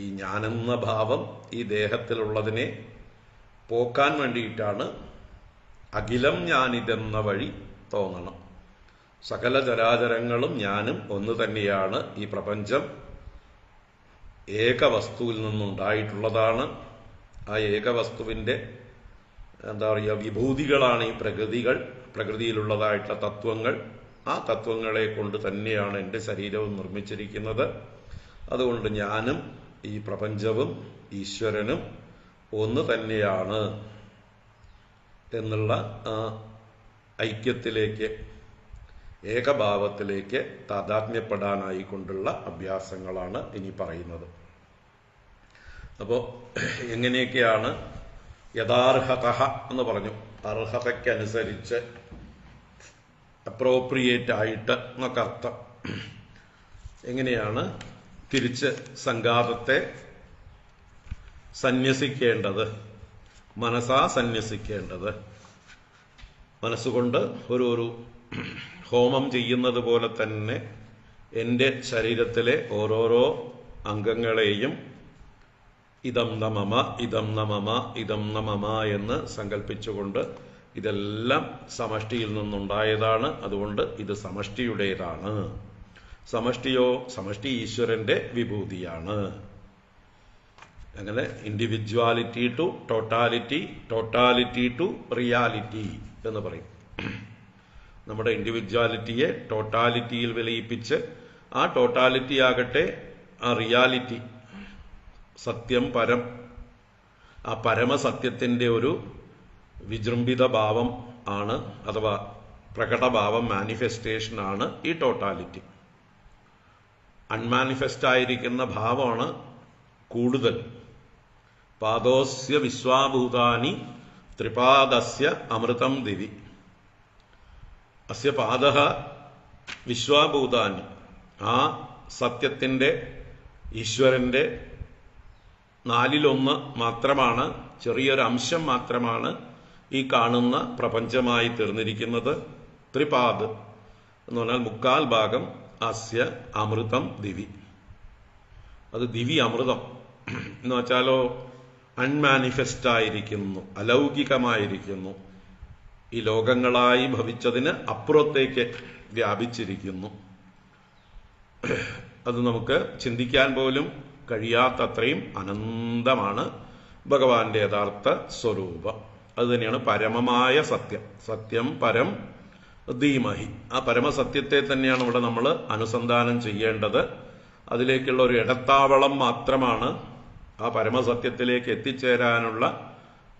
ഈ ഞാനെന്ന ഭാവം ഈ ദേഹത്തിലുള്ളതിനെ പോക്കാൻ വേണ്ടിയിട്ടാണ് അഖിലം ഞാനിതെന്ന വഴി തോന്നണം. സകല ചരാചരങ്ങളും ഞാനും ഒന്ന് തന്നെയാണ്. ഈ പ്രപഞ്ചം ഏകവസ്തുവിൽ നിന്നുണ്ടായിട്ടുള്ളതാണ്. ആ ഏകവസ്തുവിൻ്റെ എന്താ പറയുക, വിഭൂതികളാണ് ഈ പ്രകൃതികൾ, പ്രകൃതിയിലുള്ളതായിട്ടുള്ള തത്വങ്ങൾ. ആ തത്വങ്ങളെ കൊണ്ട് തന്നെയാണ് എൻ്റെ ശരീരവും നിർമ്മിച്ചിരിക്കുന്നത്. അതുകൊണ്ട് ഞാനും ഈ പ്രപഞ്ചവും ഈശ്വരനും ഒന്ന് തന്നെയാണ് എന്നുള്ള ഐക്യത്തിലേക്ക്, ഏകഭാവത്തിലേക്ക് താദാത്മ്യപ്പെടാനായിക്കൊണ്ടുള്ള അഭ്യാസങ്ങളാണ് ഇനി പറയുന്നത്. അപ്പോൾ എങ്ങനെയൊക്കെയാണ് യഥാർഹത എന്ന് പറഞ്ഞു, അർഹതയ്ക്കനുസരിച്ച്, അപ്രോപ്രിയേറ്റ് ആയിട്ട് എന്നൊക്കെ അർത്ഥം. എങ്ങനെയാണ് തിരിച്ച് സംഘാതത്തെ സന്യസിക്കേണ്ടത്, മനസ്സാ സന്യസിക്കേണ്ടത്. മനസ്സുകൊണ്ട് ഒരു ഹോമം ചെയ്യുന്നത് പോലെ തന്നെ എൻ്റെ ശരീരത്തിലെ ഓരോരോ അംഗങ്ങളെയും ഇതം ന മമ, ഇതം ന മമ, ഇതം ന മമ എന്ന് സങ്കല്പിച്ചുകൊണ്ട് ഇതെല്ലാം സമഷ്ടിയിൽ നിന്നുണ്ടായതാണ്, അതുകൊണ്ട് ഇത് സമഷ്ടിയുടേതാണ്. സമഷ്ടിയോ, സമഷ്ടി ഈശ്വരന്റെ വിഭൂതിയാണ്. അങ്ങനെ individuality to totality, totality to reality എന്ന് പറയും. നമ്മുടെ ഇൻഡിവിജ്വാലിറ്റിയെ ടോട്ടാലിറ്റിയിൽ വിലയിപ്പിച്ച് ആ ടോട്ടാലിറ്റി ആകട്ടെ ആ റിയാലിറ്റി, സത്യം പരം, ആ പരമസത്യത്തിൻ്റെ ഒരു വിജൃംഭിത ഭാവം ആണ്, അഥവാ പ്രകടഭാവം, മാനിഫെസ്റ്റേഷൻ ആണ് ഈ ടോട്ടാലിറ്റി. അൺമാനിഫെസ്റ്റ് ആയിരിക്കുന്ന ഭാവമാണ് കൂടുതൽ. പാദോസ്യ വിശ്വാഭൂതാനി ത്രിപാദസ്യ അമൃതം ദിവി. അസ്യ പാദഃ വിശ്വാഭൂതാനി, ആ സത്യത്തിൻ്റെ, ഈശ്വരൻ്റെ നാലിലൊന്ന് മാത്രമാണ്, ചെറിയൊരു അംശം മാത്രമാണ് ഈ കാണുന്ന പ്രപഞ്ചമായി തീർന്നിരിക്കുന്നത്. ത്രിപാദ് എന്ന് പറഞ്ഞാൽ മുക്കാൽ ഭാഗം അസ്യ അമൃതം ദിവി. അത് ദിവി അമൃതം എന്ന് വെച്ചാലോ അൺമാനിഫെസ്റ്റ് ആയിരിക്കുന്നു, അലൗകികമായിരിക്കുന്നു, ഈ ലോകങ്ങളായി ഭവിച്ചതിന് അപ്പുറത്തേക്ക് വ്യാപിച്ചിരിക്കുന്നു. അത് നമുക്ക് ചിന്തിക്കാൻ പോലും കഴിയാത്തത്രയും അനന്തമാണ് ഭഗവാന്റെ യഥാർത്ഥ സ്വരൂപം. അത് തന്നെയാണ് പരമമായ സത്യം. സത്യം പരം ധീമഹി. ആ പരമസത്യത്തെ തന്നെയാണ് ഇവിടെ നമ്മൾ അനുസന്ധാനം ചെയ്യേണ്ടത്. അതിലേക്കുള്ള ഒരു ഇടത്താവളം മാത്രമാണ്, ആ പരമസത്യത്തിലേക്ക് എത്തിച്ചേരാനുള്ള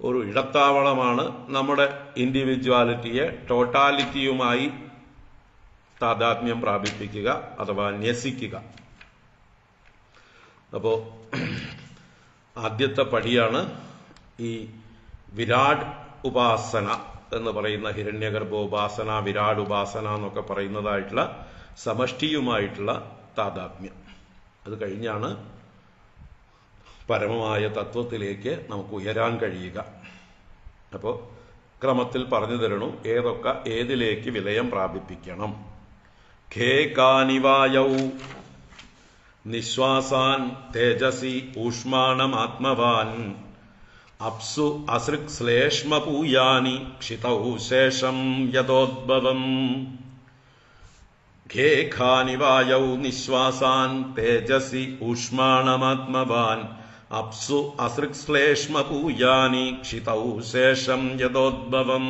ഒരു ഇടത്താവളമാണ് നമ്മുടെ ഇൻഡിവിജ്വാലിറ്റിയെ ടോട്ടാലിറ്റിയുമായി താദാത്മ്യം പ്രാപിപ്പിക്കുക അഥവാ ന്യസിക്കുക. അപ്പോൾ ആദ്യത്തെ പടിയാണ് ഈ വിരാട് ഉപാസന എന്ന് പറയുന്ന ഹിരണ്യഗർഭോപാസന, വിരാട് ഉപാസന എന്നൊക്കെ പറയുന്നതായിട്ടുള്ള സമഷ്ടിയുമായിട്ടുള്ള താദാത്മ്യം. അത് കഴിഞ്ഞാണ് പരമമായ തത്വത്തിലേക്ക് നമുക്ക് ഉയരാൻ കഴിയുക. അപ്പോൾ ക്രമത്തിൽ പറഞ്ഞു തരണു ഏതൊക്കെ ഏതിലേക്ക് വിലയം പ്രാപിപ്പിക്കണം. ഖേ കാനിവായൗ നിശ്വാസാൻ തേജസി ഊഷ്മാണമാത്മവാൻ അപ്സു അസൃക് ശ്ലേഷ്മപൂയാനി ക്ഷിതൗ ശേഷം യഥോദ്ഭവം. ഖേ ഖാനിവായൗ നിശ്വാസാൻ തേജസി ഊഷ്മാണമാത്മവാൻ അപ്സു അസൃക് ശ്ലേഷ്മപൂയാനി ക്ഷിതൗ ശേഷം യഥോദ്ഭവം.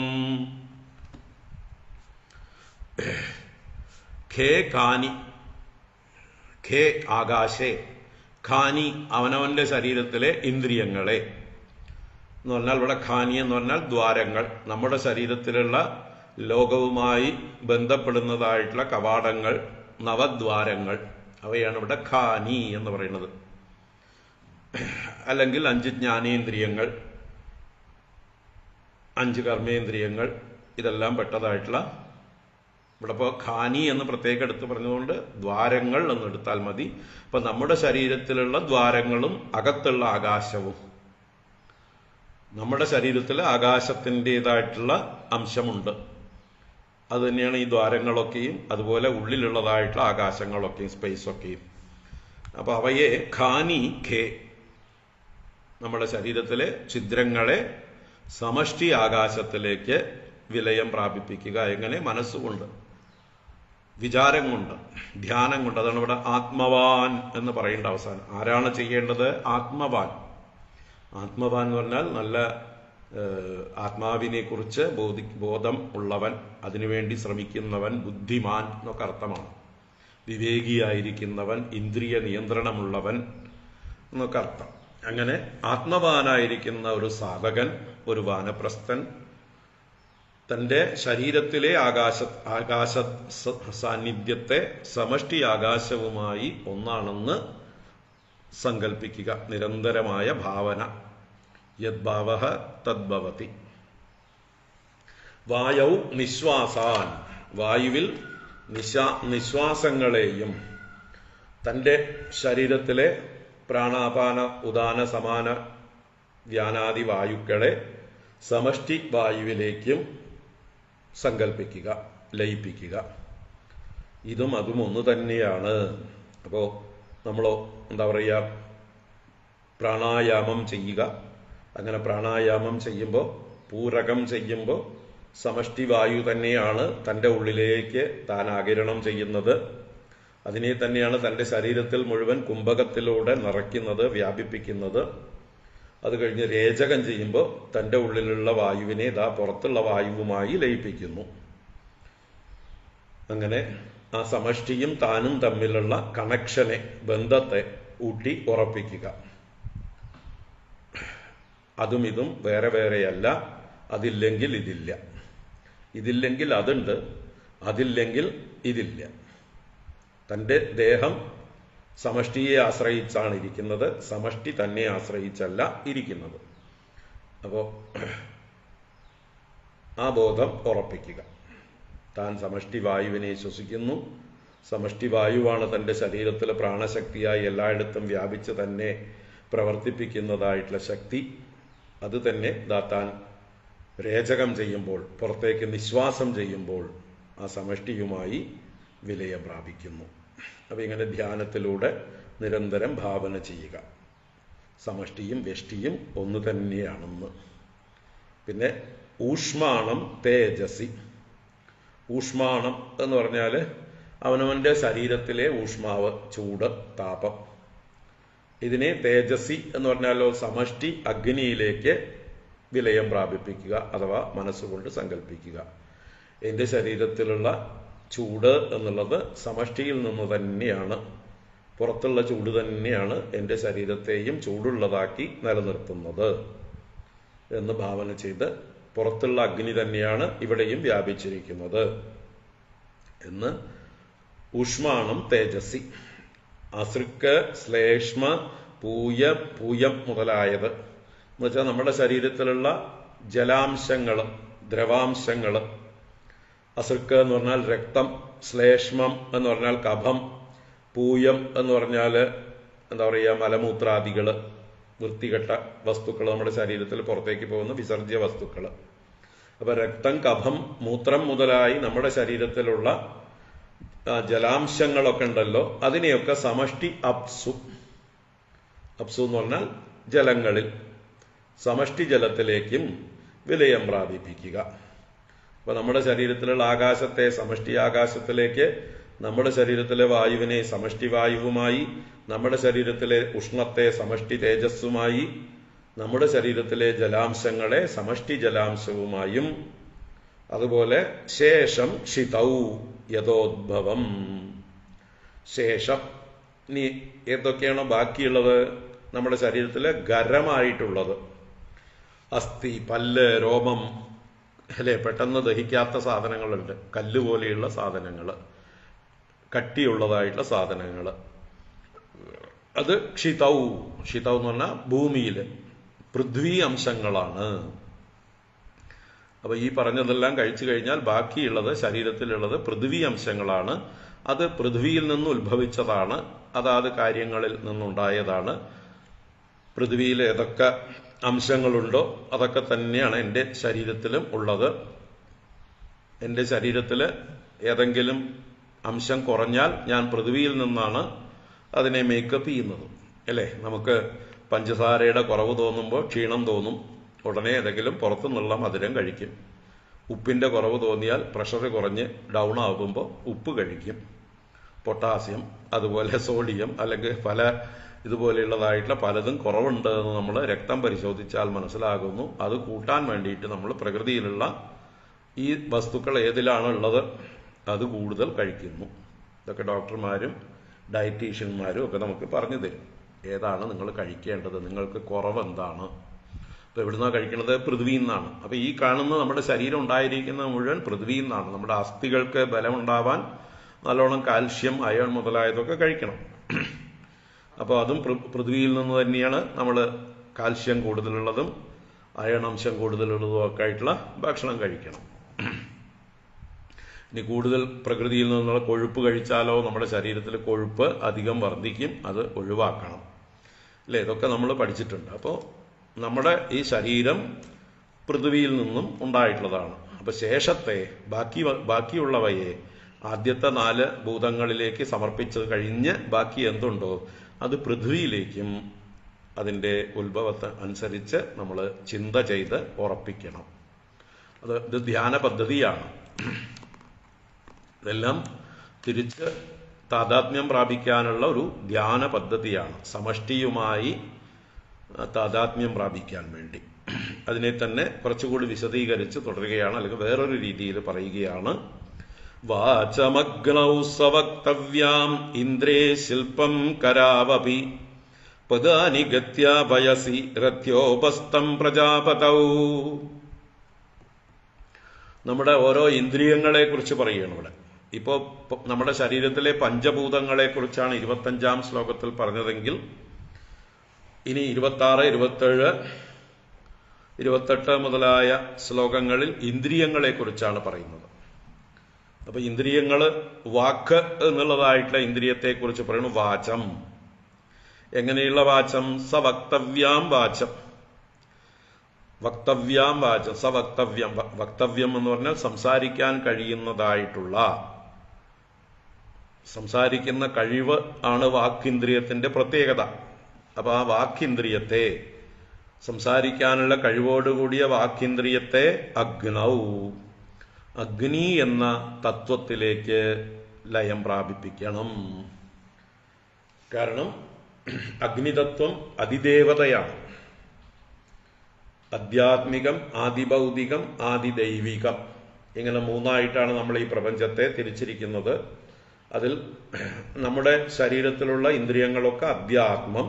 ഖേ ഖാനി, ഖേ ആകാശേ, ഖാനി അവനവന്റെ ശരീരത്തിലെ ഇന്ദ്രിയങ്ങളെ എന്ന് പറഞ്ഞാൽ, ഇവിടെ ഖാനി എന്ന് പറഞ്ഞാൽ ദ്വാരങ്ങൾ, നമ്മുടെ ശരീരത്തിലുള്ള ലോകവുമായി ബന്ധപ്പെടുന്നതായിട്ടുള്ള കവാടങ്ങൾ, നവദ്വാരങ്ങൾ, അവയാണ് ഇവിടെ ഖാനി എന്ന് പറയുന്നത്. അല്ലെങ്കിൽ 5 ജ്ഞാനേന്ദ്രിയങ്ങൾ, 5 കർമ്മേന്ദ്രിയങ്ങൾ, ഇതെല്ലാം പെട്ടതായിട്ടുള്ള, ഇവിടെ ഇപ്പോൾ ഖാനി എന്ന് പ്രത്യേകം എടുത്ത് പറഞ്ഞതുകൊണ്ട് ദ്വാരങ്ങൾ എന്ന് എടുത്താൽ മതി. അപ്പൊ നമ്മുടെ ശരീരത്തിലുള്ള ദ്വാരങ്ങളും അകത്തുള്ള ആകാശവും, നമ്മുടെ ശരീരത്തിൽ ആകാശത്തിൻ്റെതായിട്ടുള്ള അംശമുണ്ട്, അത് തന്നെയാണ് ഈ ദ്വാരങ്ങളൊക്കെയും, അതുപോലെ ഉള്ളിലുള്ളതായിട്ടുള്ള ആകാശങ്ങളൊക്കെയും സ്പേസൊക്കെയും. അപ്പൊ അവയെ ഖാനി ഖേ, നമ്മുടെ ശരീരത്തിലെ ഛിദ്രങ്ങളെ സമഷ്ടി ആകാശത്തിലേക്ക് വിലയം പ്രാപിപ്പിക്കുക. എങ്ങനെ? മനസ്സുകൊണ്ട്, വിചാരം കൊണ്ട്, ധ്യാനം കൊണ്ട്. അതാണ് ഇവിടെ ആത്മവാൻ എന്ന് പറയേണ്ട അവസാനം. ആരാണ് ചെയ്യേണ്ടത്? ആത്മവാൻ. ആത്മവാൻ എന്ന് പറഞ്ഞാൽ നല്ല ആത്മാവിനെ കുറിച്ച് ബോധം ഉള്ളവൻ, അതിനുവേണ്ടി ശ്രമിക്കുന്നവൻ, ബുദ്ധിമാൻ എന്നൊക്കെ അർത്ഥമാണ്. വിവേകിയായിരിക്കുന്നവൻ, ഇന്ദ്രിയ നിയന്ത്രണമുള്ളവൻ എന്നൊക്കെ അർത്ഥം. അങ്ങനെ ആത്മവാനായിരിക്കുന്ന ഒരു സാധകൻ, ഒരു വാനപ്രസ്ഥൻ തന്റെ ശരീരത്തിലെ ആകാശ സാന്നിധ്യത്തെ സമഷ്ടി ആകാശവുമായി ഒന്നാണെന്ന് സങ്കല്പിക്കുക. നിരന്തരമായ ഭാവന. യദ്ഭാവഃ തദ്ഭവതി. വായൗ നിശ്വാസാൻ, വായുവിൽ നിശ്വാസങ്ങളെയും തന്റെ ശരീരത്തിലെ പ്രാണാപാന ഉദാന സമാന വ്യാനാദി വായുക്കളെ സമഷ്ടി വായുവിലേക്കും സങ്കല്പിക്കുക, ലയിപ്പിക്കുക. ഇതും അതും ഒന്ന് തന്നെയാണ്. അപ്പോ നമ്മളോ എന്താ പറയുക, പ്രാണായാമം ചെയ്യുക. അങ്ങനെ പ്രാണായാമം ചെയ്യുമ്പോൾ, പൂരകം ചെയ്യുമ്പോൾ സമഷ്ടി വായു തന്നെയാണ് തൻ്റെ ഉള്ളിലേക്ക് താൻ ആഗിരണം ചെയ്യുന്നത്. അതിനെ തന്നെയാണ് തൻ്റെ ശരീരത്തിൽ മുഴുവൻ കുംഭകത്തിലൂടെ നിറയ്ക്കുന്നത്, വ്യാപിപ്പിക്കുന്നത്. അത് കഴിഞ്ഞ് രേചകം ചെയ്യുമ്പോൾ തൻ്റെ ഉള്ളിലുള്ള വായുവിനെ പുറത്തുള്ള വായുവുമായി ലയിപ്പിക്കുന്നു. അങ്ങനെ ആ സമഷ്ടിയും താനും തമ്മിലുള്ള കണക്ഷനെ, ബന്ധത്തെ ഊട്ടി ഉറപ്പിക്കുക. അതും ഇതും വേറെ വേറെയല്ല. അതില്ലെങ്കിൽ ഇതില്ല, ഇതില്ലെങ്കിൽ അതുണ്ട്, അതില്ലെങ്കിൽ ഇതില്ല. തൻ്റെ ദേഹം സമഷ്ടിയെ ആശ്രയിച്ചാണ് ഇരിക്കുന്നത്, സമഷ്ടി തന്നെ ആശ്രയിച്ചല്ല ഇരിക്കുന്നത്. അപ്പോൾ ആ ബോധം ഉറപ്പിക്കുക. താൻ സമഷ്ടി വായുവിനെ ശ്വസിക്കുന്നു. സമഷ്ടി വായുവാണ് തൻ്റെ ശരീരത്തിലെ പ്രാണശക്തിയായി എല്ലായിടത്തും വ്യാപിച്ച് തന്നെ പ്രവർത്തിപ്പിക്കുന്നതായിട്ടുള്ള ശക്തി. അത് തന്നെ താൻ രേചകം ചെയ്യുമ്പോൾ, പുറത്തേക്ക് നിശ്വാസം ചെയ്യുമ്പോൾ ആ സമഷ്ടിയുമായി വിലയം പ്രാപിക്കുന്നു. അപ്പം ഇങ്ങനെ ധ്യാനത്തിലൂടെ നിരന്തരം ഭാവന ചെയ്യുക. സമഷ്ടിയും വ്യഷ്ടിയും ഒന്ന് തന്നെയാണെന്ന്. പിന്നെ ഊഷ്മാണം തേജസി. ഊഷ്മാണം എന്ന് പറഞ്ഞാൽ അവനവൻ്റെ ശരീരത്തിലെ ഊഷ്മാവ്, ചൂട്, താപം. ഇതിനെ തേജസി എന്ന് പറഞ്ഞാലോ സമഷ്ടി അഗ്നിയിലേക്ക് വിലയം പ്രാപിപ്പിക്കുക, അഥവാ മനസ്സുകൊണ്ട് സങ്കല്പിക്കുക. എൻ്റെ ശരീരത്തിലുള്ള ചൂട് എന്നുള്ളത് സമഷ്ടിയിൽ നിന്ന് തന്നെയാണ്, പുറത്തുള്ള ചൂട് തന്നെയാണ് എൻ്റെ ശരീരത്തെയും ചൂടുള്ളതാക്കി നിലനിർത്തുന്നത് എന്ന് ഭാവന ചെയ്ത്, പുറത്തുള്ള അഗ്നി തന്നെയാണ് ഇവിടെയും വ്യാപിച്ചിരിക്കുന്നത് എന്ന്. ഊഷ്മാണം തേജസി. അസൃക്ക്, ശ്ലേഷ്മ, പൂയം മുതലായത് എന്ന് വെച്ചാൽ നമ്മുടെ ശരീരത്തിലുള്ള ജലാംശങ്ങൾ, ദ്രവാംശങ്ങൾ. അസൃക്ക് എന്ന് പറഞ്ഞാൽ രക്തം, ശ്ലേഷ്മം എന്ന് പറഞ്ഞാൽ കഫം, പൂയം എന്ന് പറഞ്ഞാൽ എന്താ പറയുക, മലമൂത്രാദികൾ, വൃത്തികെട്ട വസ്തുക്കൾ, നമ്മുടെ ശരീരത്തിൽ പുറത്തേക്ക് പോകുന്ന വിസർജ്യ വസ്തുക്കൾ. അപ്പൊ രക്തം, കഫം, മൂത്രം മുതലായി നമ്മുടെ ശരീരത്തിലുള്ള ജലാംശങ്ങളൊക്കെ ഉണ്ടല്ലോ, അതിനെയൊക്കെ സമഷ്ടി അപ്സു. അപ്സു എന്ന് പറഞ്ഞാൽ ജലങ്ങളിൽ, സമഷ്ടി ജലത്തിലേക്കും വിലയം പ്രാപിപ്പിക്കുക. അപ്പൊ നമ്മുടെ ശരീരത്തിലുള്ള ആകാശത്തെ സമഷ്ടി ആകാശത്തിലേക്ക്, നമ്മുടെ ശരീരത്തിലെ വായുവിനെ സമഷ്ടി വായുവുമായി, നമ്മുടെ ശരീരത്തിലെ ഉഷ്ണത്തെ സമഷ്ടി തേജസ്സുമായി, നമ്മുടെ ശരീരത്തിലെ ജലാംശങ്ങളെ സമഷ്ടി ജലാംശവുമായും, അതുപോലെ ശേഷം ക്ഷിതൗ യഥോദ്ഭവം. ശേഷം ഇനി ഏതൊക്കെയാണോ ബാക്കിയുള്ളത് നമ്മുടെ ശരീരത്തിൽ ഖരമായിട്ടുള്ളത്, അസ്ഥി, പല്ല്, രോമം, അല്ലെ, പെട്ടെന്ന് ദഹിക്കാത്ത സാധനങ്ങളുണ്ട്, കല്ല് പോലെയുള്ള സാധനങ്ങൾ, കട്ടിയുള്ളതായിട്ടുള്ള സാധനങ്ങൾ, അത് ക്ഷിതൗ. ക്ഷിതൗ എന്ന് പറഞ്ഞാൽ ഭൂമിയിൽ പൃഥ്വി അംശങ്ങളാണ്. അപ്പൊ ഈ പറഞ്ഞതെല്ലാം കഴിച്ചു കഴിഞ്ഞാൽ ബാക്കിയുള്ളത് ശരീരത്തിലുള്ളത് പൃഥ്വി അംശങ്ങളാണ്. അത് പൃഥ്വിയിൽ നിന്ന് ഉത്ഭവിച്ചതാണ്, അതാത് കാര്യങ്ങളിൽ നിന്നുണ്ടായതാണ്. പൃഥ്വിയിൽ ഏതൊക്കെ അംശങ്ങളുണ്ടോ അതൊക്കെ തന്നെയാണ് എൻ്റെ ശരീരത്തിലും ഉള്ളത്. എൻ്റെ ശരീരത്തിൽ ഏതെങ്കിലും അംശം കുറഞ്ഞാൽ ഞാൻ പൃഥ്വിയിൽ നിന്നാണ് അതിനെ മേക്കപ്പ് ചെയ്യുന്നത്, അല്ലേ? നമുക്ക് പഞ്ചസാരയുടെ കുറവ് തോന്നുമ്പോൾ ക്ഷീണം തോന്നും, ഉടനെ ഏതെങ്കിലും പുറത്തുനിന്നുള്ള മധുരം കഴിക്കും. ഉപ്പിൻ്റെ കുറവ് തോന്നിയാൽ പ്രഷർ കുറഞ്ഞ് ഡൗൺ ആകുമ്പോൾ ഉപ്പ് കഴിക്കും. പൊട്ടാസ്യം, അതുപോലെ സോഡിയം, അല്ലെങ്കിൽ പല ഇതുപോലെയുള്ളതായിട്ടുള്ള പലതും കുറവുണ്ട് എന്ന് നമ്മൾ രക്തം പരിശോധിച്ചാൽ മനസ്സിലാകുന്നു. അത് കൂട്ടാൻ വേണ്ടിയിട്ട് നമ്മൾ പ്രകൃതിയിലുള്ള ഈ വസ്തുക്കൾ ഏതിലാണ് ഉള്ളത് അത് കൂടുതൽ കഴിക്കുന്നു. ഇതൊക്കെ ഡോക്ടർമാരും ഡയറ്റീഷ്യന്മാരും ഒക്കെ നമുക്ക് പറഞ്ഞു തരും, ഏതാണ് നിങ്ങൾ കഴിക്കേണ്ടത്, നിങ്ങൾക്ക് കുറവ് എന്താണ്. അപ്പോൾ എവിടുന്നാണ് കഴിക്കുന്നത്? പൃഥ്വിയിൽ നിന്നാണ്. അപ്പോൾ ഈ കാണുന്ന നമ്മുടെ ശരീരം ഉണ്ടായിരിക്കുന്നത് മുഴുവൻ പൃഥ്വിയിൽ നിന്നാണ്. നമ്മുടെ അസ്ഥികൾക്ക് ബലമുണ്ടാവാൻ നല്ലോണം കാൽഷ്യം, അയൺ മുതലായതൊക്കെ കഴിക്കണം. അപ്പോൾ അതും പൃഥ്വിയിൽ നിന്ന് തന്നെയാണ് നമ്മൾ കാൽഷ്യം കൂടുതലുള്ളതും അയൺ അംശം കൂടുതലുള്ളതും ഒക്കെ ആയിട്ടുള്ള ഭക്ഷണം കഴിക്കണം. ഇനി കൂടുതൽ പ്രകൃതിയിൽ നിന്നുള്ള കൊഴുപ്പ് കഴിച്ചാലോ നമ്മുടെ ശരീരത്തിൽ കൊഴുപ്പ് അധികം വർദ്ധിക്കും, അത് ഒഴിവാക്കണം, അല്ലേ? ഇതൊക്കെ നമ്മൾ പഠിച്ചിട്ടുണ്ട്. അപ്പോൾ നമ്മുടെ ഈ ശരീരം പൃഥ്വിയിൽ നിന്നും ഉണ്ടായിട്ടുള്ളതാണ്. അപ്പോൾ ശേഷത്തെ ബാക്കിയുള്ളവയെ ആദ്യത്തെ 4 ഭൂതങ്ങളിലേക്ക് സമർപ്പിച്ച് കഴിഞ്ഞ് ബാക്കി എന്തുണ്ടോ അത് പൃഥ്വിയിലേക്കും അതിൻ്റെ ഉത്ഭവത്തെ അനുസരിച്ച് നമ്മൾ ചിന്ത ചെയ്ത് ഉറപ്പിക്കണം. ഇത് ധ്യാന പദ്ധതിയാണ്. ഇതെല്ലാം തിരിച്ച് താദാത്മ്യം പ്രാപിക്കാനുള്ള ഒരു ധ്യാന പദ്ധതിയാണ്, സമഷ്ടിയുമായി താദാത്മ്യം പ്രാപിക്കാൻ വേണ്ടി. അതിനെ തന്നെ കുറച്ചുകൂടി വിശദീകരിച്ച് തുടരുകയാണ്, അല്ലെങ്കിൽ വേറൊരു രീതിയിൽ പറയുകയാണ്. വാചമഗ്നൗ സവക്തവ്യാം ഇന്ദ്രേ ശില്പം കരാവപി പദാനി ഗത്യാ ഭയസി രഥ്യോപസ്ഥം പ്രജാപതൗ. നമ്മുടെ ഓരോ ഇന്ദ്രിയങ്ങളെ കുറിച്ച് പറയുകയാണ് ഇവിടെ. ഇപ്പോൾ നമ്മുടെ ശരീരത്തിലെ പഞ്ചഭൂതങ്ങളെ കുറിച്ചാണ് 25-ാം ശ്ലോകത്തിൽ പറഞ്ഞതെങ്കിൽ ഇനി 26, 27, 28 മുതലായ ശ്ലോകങ്ങളിൽ ഇന്ദ്രിയങ്ങളെ കുറിച്ചാണ് പറയുന്നത്. അപ്പൊ ഇന്ദ്രിയങ്ങൾ, വാക്ക് എന്നുള്ളതായിട്ടുള്ള ഇന്ദ്രിയത്തെ കുറിച്ച് പറയുന്നു. വാചം, എങ്ങനെയുള്ള വാചം? സവക്തവ്യാം വാചം. വക്തവ്യാം വാചം, സവക്തവ്യം. വക്തവ്യം എന്ന് പറഞ്ഞാൽ സംസാരിക്കാൻ കഴിയുന്നതായിട്ടുള്ള, സംസാരിക്കുന്ന കഴിവ് ആണ് വാക്കിന്ദ്രിയത്തിന്റെ പ്രത്യേകത. അപ്പൊ ആ വാക്കിന്ദ്രിയത്തെ, സംസാരിക്കാനുള്ള കഴിവോടുകൂടിയ വാക്കിന്ദ്രിയത്തെ അഗ്നൗ, അഗ്നി എന്ന തത്വത്തിലേക്ക് ലയം പ്രാപിപ്പിക്കണം. കാരണം അഗ്നിതത്വം അതിദേവതയാണ്. അധ്യാത്മികം, ആദിഭൗതികം, ആദിദൈവികം, ഇങ്ങനെ 3ആയിട്ടാണ് നമ്മൾ ഈ പ്രപഞ്ചത്തെ തിരിച്ചിരിക്കുന്നത്. അതിൽ നമ്മുടെ ശരീരത്തിലുള്ള ഇന്ദ്രിയങ്ങളൊക്കെ അധ്യാത്മം,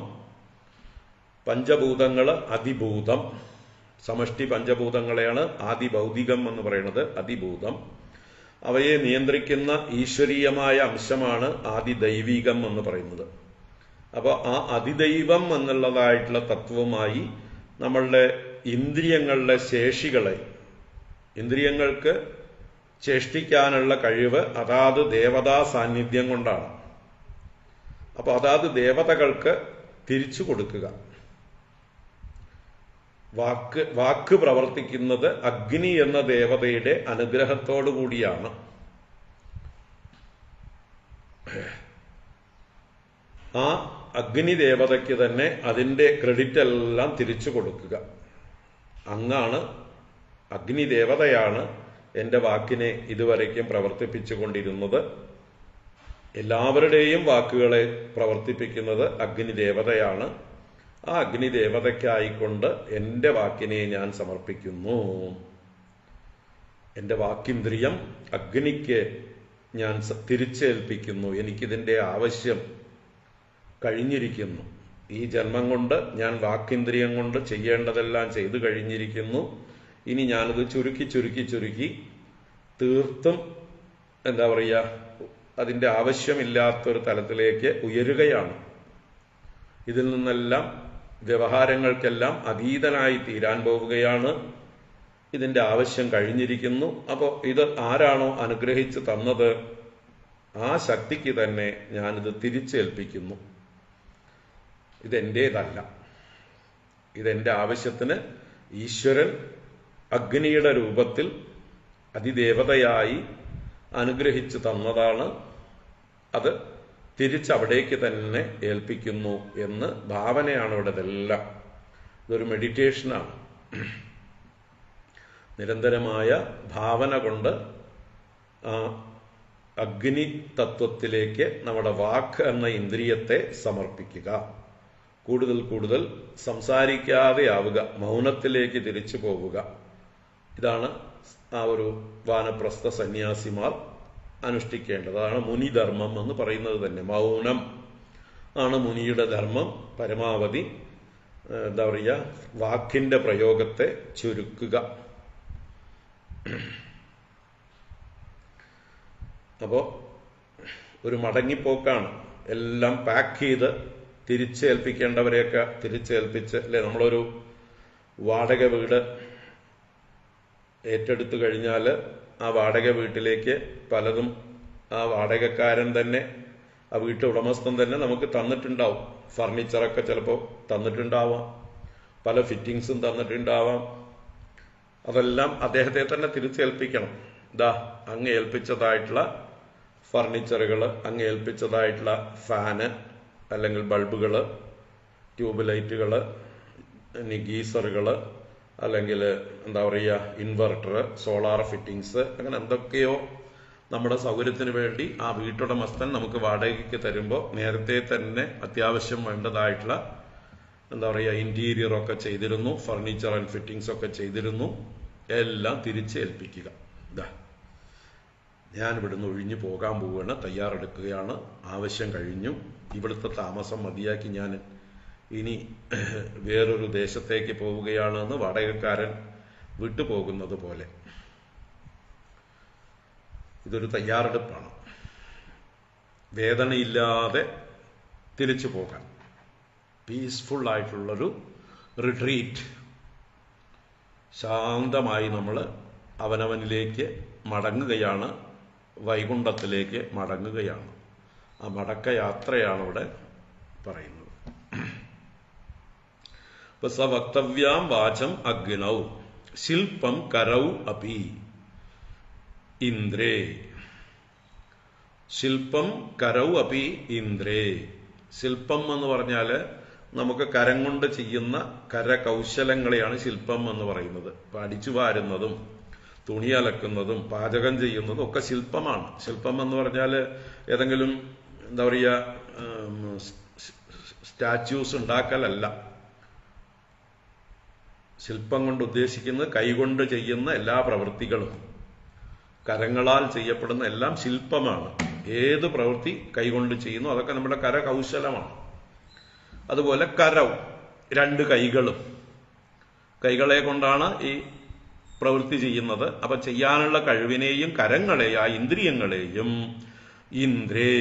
പഞ്ചഭൂതങ്ങൾ അതിഭൂതം, സമഷ്ടി പഞ്ചഭൂതങ്ങളെയാണ് ആദിഭൗതികം എന്ന് പറയുന്നത്, അതിഭൂതം. അവയെ നിയന്ത്രിക്കുന്ന ഈശ്വരീയമായ അംശമാണ് ആദിദൈവികം എന്ന് പറയുന്നത്. അപ്പോൾ ആ അതിദൈവം എന്നുള്ളതായിട്ടുള്ള തത്വമായി നമ്മളുടെ ഇന്ദ്രിയങ്ങളുടെ ശേഷികളെ, ഇന്ദ്രിയങ്ങൾക്ക് ചേഷ്ടിക്കാനുള്ള കഴിവ് അതാത് ദേവതാ സാന്നിധ്യം കൊണ്ടാണ്. അപ്പോൾ അതാത് ദേവതകൾക്ക് തിരിച്ചു കൊടുക്കുക. വാക്ക് പ്രവർത്തിക്കുന്നത് അഗ്നി എന്ന ദേവതയുടെ അനുഗ്രഹത്തോടു കൂടിയാണ്. ആ അഗ്നി ദേവതയ്ക്ക് തന്നെ അതിൻ്റെ ക്രെഡിറ്റ് എല്ലാം തിരിച്ചു കൊടുക്കുക. അങ്ങാണ്, അഗ്നി ദേവതയാണ് എൻ്റെ വാക്കിനെ ഇതുവരയ്ക്കും പ്രവർത്തിപ്പിച്ചു കൊണ്ടിരുന്നത്. എല്ലാവരുടെയും വാക്കുകളെ പ്രവർത്തിപ്പിക്കുന്നത് അഗ്നി ദേവതയാണ്. ആ അഗ്നി ദേവതയ്ക്കായിക്കൊണ്ട് എൻ്റെ വാക്കിനെ ഞാൻ സമർപ്പിക്കുന്നു. എൻ്റെ വാക്കിന്ദ്രിയം അഗ്നിക്ക് ഞാൻ തിരിച്ചേൽപ്പിക്കുന്നു. എനിക്കിതിൻ്റെ ആവശ്യം കഴിഞ്ഞിരിക്കുന്നു. ഈ ജന്മം കൊണ്ട് ഞാൻ വാക്കിന്ദ്രിയം കൊണ്ട് ചെയ്യേണ്ടതെല്ലാം ചെയ്തു കഴിഞ്ഞിരിക്കുന്നു. ഇനി ഞാനത് ചുരുക്കി ചുരുക്കി ചുരുക്കി തീർത്തും എന്താ പറയുക, അതിൻ്റെ ആവശ്യമില്ലാത്തൊരു തലത്തിലേക്ക് ഉയരുകയാണ്. ഇതിൽ നിന്നെല്ലാം വ്യവഹാരങ്ങൾക്കെല്ലാം അതീതനായി തീരാൻ പോവുകയാണ്. ഇതിൻ്റെ ആവശ്യം കഴിഞ്ഞിരിക്കുന്നു. അപ്പോൾ ഇത് ആരാണോ അനുഗ്രഹിച്ച് തന്നത് ആ ശക്തിക്ക് തന്നെ ഞാനിത് തിരിച്ചേൽപ്പിക്കുന്നു. ഇതെൻ്റേതല്ല. ഇതെൻ്റെ ആവശ്യത്തിന് ഈശ്വരൻ അഗ്നിയുടെ രൂപത്തിൽ അതിദേവതയായി അനുഗ്രഹിച്ചു തന്നതാണ്. അത് തിരിച്ചവിടേക്ക് തന്നെ ഏൽപ്പിക്കുന്നു എന്ന് ഭാവനയാണ് ഇവിടെ. ഇതെല്ലാം ഇതൊരു മെഡിറ്റേഷനാണ്. നിരന്തരമായ ഭാവന കൊണ്ട് ആ അഗ്നി തത്വത്തിലേക്ക് നമ്മുടെ വാക്ക് എന്ന ഇന്ദ്രിയത്തെ സമർപ്പിക്കുക. കൂടുതൽ കൂടുതൽ സംസാരിക്കാതെ ആവുക, മൗനത്തിലേക്ക് തിരിച്ചു പോവുക. ഇതാണ് ആ ഒരു വാനപ്രസ്ഥ സന്യാസിമാർ അനുഷ്ഠിക്കേണ്ടത്. അതാണ് മുനിധർമ്മം എന്ന് പറയുന്നത് തന്നെ. മൗനം ആണ് മുനിയുടെ ധർമ്മം. പരമാവധി എന്താ പറയുക, വാക്കിന്റെ പ്രയോഗത്തെ ചുരുക്കുക. അപ്പോൾ ഒരു മടങ്ങിപ്പോക്കാണ്. എല്ലാം പാക്ക് ചെയ്ത് തിരിച്ചേൽപ്പിക്കേണ്ടവരെയൊക്കെ തിരിച്ചേൽപ്പിച്ച്, അല്ലെ, നമ്മളൊരു വാടക വീട് ഏറ്റെടുത്തു കഴിഞ്ഞാൽ ആ വാടക വീട്ടിലേക്ക് പലതും ആ വാടകക്കാരൻ തന്നെ, ആ വീട്ടു ഉടമസ്ഥൻ തന്നെ നമുക്ക് തന്നിട്ടുണ്ടാവും. ഫർണിച്ചറൊക്കെ ചിലപ്പോൾ തന്നിട്ടുണ്ടാവാം, പല ഫിറ്റിങ്സും തന്നിട്ടുണ്ടാവാം. അതെല്ലാം അദ്ദേഹത്തെ തന്നെ തിരിച്ചേൽപ്പിക്കണം. അങ്ങ് ഏൽപ്പിച്ചതായിട്ടുള്ള ഫർണിച്ചറുകൾ, അങ്ങ് ഏൽപ്പിച്ചതായിട്ടുള്ള ഫാന് അല്ലെങ്കിൽ ബൾബുകൾ, ട്യൂബ് ലൈറ്റുകൾ, ഗീസറുകൾ, അല്ലെങ്കിൽ എന്താ പറയുക ഇൻവെർട്ടർ, സോളാർ ഫിറ്റിങ്സ്, അങ്ങനെ എന്തൊക്കെയോ നമ്മുടെ സൗകര്യത്തിന് വേണ്ടി ആ വീട്ടുടമസ്ഥൻ നമുക്ക് വാടകയ്ക്ക് തരുമ്പോൾ നേരത്തെ തന്നെ അത്യാവശ്യം വേണ്ടതായിട്ടുള്ള എന്താ പറയുക ഇന്റീരിയറൊക്കെ ചെയ്തിരുന്നു, ഫർണിച്ചർ ആൻഡ് ഫിറ്റിങ്സ് ഒക്കെ ചെയ്തിരുന്നു. എല്ലാം തിരിച്ചേൽപ്പിക്കുക. ഞാൻ ഇവിടുന്ന് ഒഴിഞ്ഞു പോകാൻ പോവുകയാണ്, തയ്യാറെടുക്കുകയാണ്, ആവശ്യം കഴിഞ്ഞു, ഇവിടുത്തെ താമസം മതിയാക്കി ഞാൻ ഇനി വേറൊരു ദേശത്തേക്ക് പോവുകയാണെന്ന് വാടകക്കാരൻ വിട്ടുപോകുന്നത് പോലെ. ഇതൊരു തയ്യാറെടുപ്പാണ്. വേദനയില്ലാതെ തിരിച്ചു പോകാൻ, പീസ്ഫുൾ ആയിട്ടുള്ളൊരു റിട്രീറ്റ്. ശാന്തമായി നമ്മൾ അവനവനിലേക്ക് മടങ്ങുകയാണ്, വൈകുണ്ഠത്തിലേക്ക് മടങ്ങുകയാണ്. ആ മടക്കയാത്രയാണ് ഇവിടെ പറയുന്നത്. സ വക്തവ്യാം വാചം അഗ്നൗ ശില്പം കരൗ അപി ഇന്ദ്രേ. ശില്പം കരൗ അപി ഇന്ദ്രേ. ശില്പം എന്ന് പറഞ്ഞാൽ നമുക്ക് കരം കൊണ്ട് ചെയ്യുന്ന കരകൗശലങ്ങളെയാണ് ശില്പം എന്ന് പറയുന്നത്. ഇപ്പൊ അടിച്ചു വാരുന്നതും തുണി അലക്കുന്നതും പാചകം ചെയ്യുന്നതും ഒക്കെ ശില്പമാണ്. ശില്പം എന്ന് പറഞ്ഞാൽ ഏതെങ്കിലും എന്താ പറയുക സ്റ്റാച്യൂസ് ഉണ്ടാക്കലല്ല. ശില്പം കൊണ്ട് ഉദ്ദേശിക്കുന്നത് കൈകൊണ്ട് ചെയ്യുന്ന എല്ലാ പ്രവൃത്തികളും, കരങ്ങളാൽ ചെയ്യപ്പെടുന്ന എല്ലാം ശില്പമാണ്. ഏത് പ്രവൃത്തി കൈകൊണ്ട് ചെയ്യുന്നു അതൊക്കെ നമ്മുടെ കരകൗശലമാണ്. അതുപോലെ കരൗ, രണ്ട് കൈകളും, കൈകളെ കൊണ്ടാണ് ഈ പ്രവൃത്തി ചെയ്യുന്നത്. അപ്പൊ ചെയ്യാനുള്ള കഴിവിനെയും കരങ്ങളെയും ആ ഇന്ദ്രിയങ്ങളെയും ഇന്ദ്രേ,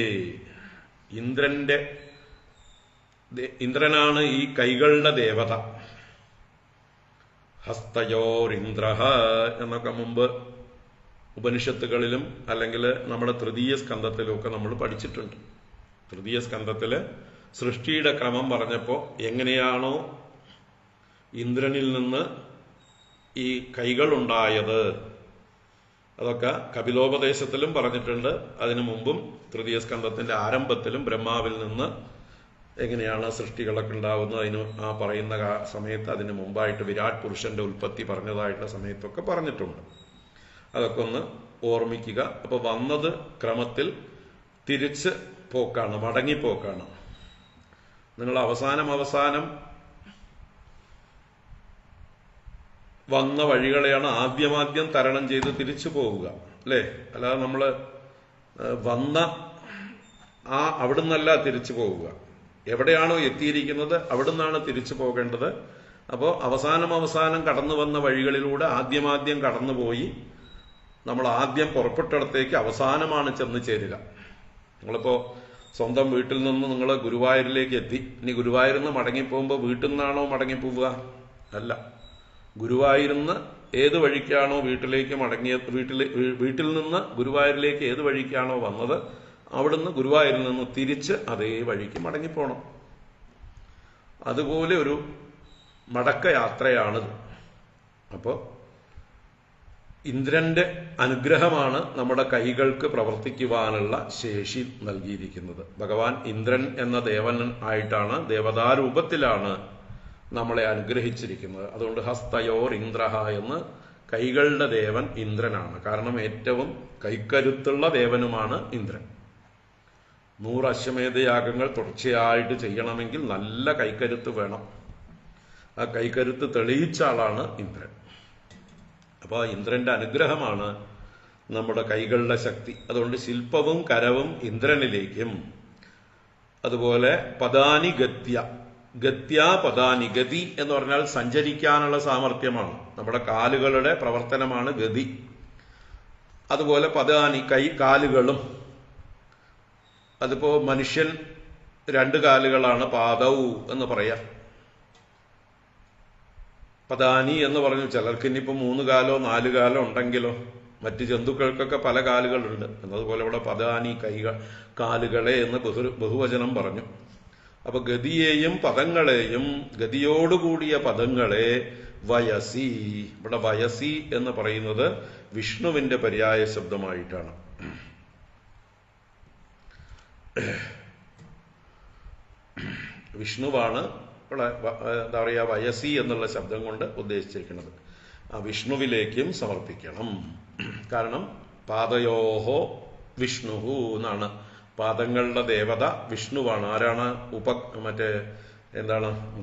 ഇന്ദ്രനാണ് ഈ കൈകളുടെ ദേവത. ഹസ്തയോരിന്ദ്രഃ എന്നൊക്കെ മുമ്പ് ഉപനിഷത്തുകളിലും അല്ലെങ്കിൽ നമ്മുടെ തൃതീയ സ്കന്ധത്തിലും ഒക്കെ നമ്മൾ പഠിച്ചിട്ടുണ്ട്. തൃതീയ സ്കന്ധത്തില് സൃഷ്ടിയുടെ ക്രമം പറഞ്ഞപ്പോൾ എങ്ങനെയാണോ ഇന്ദ്രനിൽ നിന്ന് ഈ കൈകളുണ്ടായത് അതൊക്കെ കപിലോപദേശത്തിലും പറഞ്ഞിട്ടുണ്ട്. അതിനു മുമ്പും തൃതീയ സ്കന്ധത്തിന്റെ ആരംഭത്തിലും ബ്രഹ്മാവിൽ നിന്ന് എങ്ങനെയാണ് സൃഷ്ടികളൊക്കെ ഉണ്ടാവുന്നത് അതിന് ആ പറയുന്ന സമയത്ത് അതിന് മുമ്പായിട്ട് വിരാട് പുരുഷന്റെ ഉൽപ്പത്തി പറഞ്ഞതായിട്ടുള്ള സമയത്തൊക്കെ പറഞ്ഞിട്ടുണ്ട്. അതൊക്കെ ഒന്ന് ഓർമ്മിക്കുക. അപ്പൊ വന്നത് ക്രമത്തിൽ തിരിച്ച് പോക്കാണ്, മടങ്ങിപ്പോക്കാണ്. നിങ്ങൾ അവസാനം വന്ന വഴികളെയാണ് ആദ്യം തരണം ചെയ്ത് തിരിച്ചു പോവുക, അല്ലേ? അല്ലാതെ നമ്മൾ വന്ന അവിടുന്നല്ല തിരിച്ചു പോവുക. എവിടെയാണോ എത്തിയിരിക്കുന്നത് അവിടുന്നാണ് തിരിച്ചു പോകേണ്ടത്. അപ്പോൾ അവസാനം കടന്നു വന്ന വഴികളിലൂടെ ആദ്യം കടന്നുപോയി നമ്മൾ ആദ്യം പുറപ്പെട്ടിടത്തേക്ക് അവസാനമാണ് ചെന്ന് ചേരുക. നിങ്ങളിപ്പോ സ്വന്തം വീട്ടിൽ നിന്ന് നിങ്ങൾ ഗുരുവായൂരിലേക്ക് എത്തി. ഇനി ഗുരുവായൂരിൽ നിന്ന് മടങ്ങിപ്പോകുമ്പോൾ വീട്ടിൽ നിന്നാണോ മടങ്ങിപ്പോവുക? അല്ല. ഗുരുവായൂരിന്ന് ഏത് വഴിക്കാണോ വീട്ടിലേക്ക് വീട്ടിൽ നിന്ന് ഗുരുവായൂരിലേക്ക് ഏത് വഴിക്കാണോ വന്നത് അവിടുന്ന് ഗുരുവായൂരിൽ നിന്ന് തിരിച്ച് അതേ വഴിക്ക് മടങ്ങിപ്പോണം. അതുപോലെ ഒരു മടക്ക യാത്രയാണിത്. അപ്പോൾ ഇന്ദ്രന്റെ അനുഗ്രഹമാണ് നമ്മുടെ കൈകൾക്ക് പ്രവർത്തിക്കുവാനുള്ള ശേഷി നൽകിയിരിക്കുന്നത്. ഭഗവാൻ ഇന്ദ്രൻ എന്ന ദേവൻ ആയിട്ടാണ്, ദേവതാരൂപത്തിലാണ് നമ്മളെ അനുഗ്രഹിച്ചിരിക്കുന്നത്. അതുകൊണ്ട് ഹസ്തയോർ ഇന്ദ്രഹ എന്ന് കൈകളുടെ ദേവൻ ഇന്ദ്രനാണ്. കാരണം ഏറ്റവും കൈക്കരുത്തുള്ള ദേവനുമാണ് ഇന്ദ്രൻ. 100 അശ്വമേധയാഗങ്ങൾ തുടർച്ചയായിട്ട് ചെയ്യണമെങ്കിൽ നല്ല കൈക്കരുത്ത് വേണം. ആ കൈക്കരുത്ത് തെളിയിച്ച ആളാണ് ഇന്ദ്രൻ. അപ്പോൾ ഇന്ദ്രന്റെ അനുഗ്രഹമാണ് നമ്മുടെ കൈകളുടെ ശക്തി. അതുകൊണ്ട് ശില്പവും കരവും ഇന്ദ്രനിലേക്കും, അതുപോലെ പദാനി ഗത്യ പദാനി, ഗതി എന്ന് പറഞ്ഞാൽ സഞ്ചരിക്കാനുള്ള സാമർഥ്യമാണ്. നമ്മുടെ കാലുകളുടെ പ്രവർത്തനമാണ് ഗതി. അതുപോലെ പദാനി, കാലുകളും. അതിപ്പോ മനുഷ്യൻ 2 കാലുകളാണ്, പാദൗ എന്ന് പറയാം. പദാനി എന്ന് പറഞ്ഞു. ചിലർക്ക് ഇനിയിപ്പോ 3 കാലോ 4 കാലോ ഉണ്ടെങ്കിലോ. മറ്റു ജന്തുക്കൾക്കൊക്കെ പല കാലുകളുണ്ട്. എന്നതുപോലെ ഇവിടെ പദാനി, കാലുകളെ എന്ന് ബഹുവചനം പറഞ്ഞു. അപ്പൊ ഗതിയെയും പദങ്ങളെയും, ഗതിയോടുകൂടിയ പദങ്ങളെ വയസി. ഇവിടെ വയസി എന്ന് പറയുന്നത് വിഷ്ണുവിന്റെ പര്യായ ശബ്ദമായിട്ടാണ്. വിഷ്ണുവാണ് ഇവിടെ എന്താ പറയുക വയസി എന്നുള്ള ശബ്ദം കൊണ്ട് ഉദ്ദേശിച്ചിരിക്കുന്നത്. ആ വിഷ്ണുവിലേക്കും സമർപ്പിക്കണം. കാരണം പാദയോഹോ വിഷ്ണുഹു എന്നാണ്. പാദങ്ങളുടെ ദേവത വിഷ്ണുവാണ്. ആരാണ്?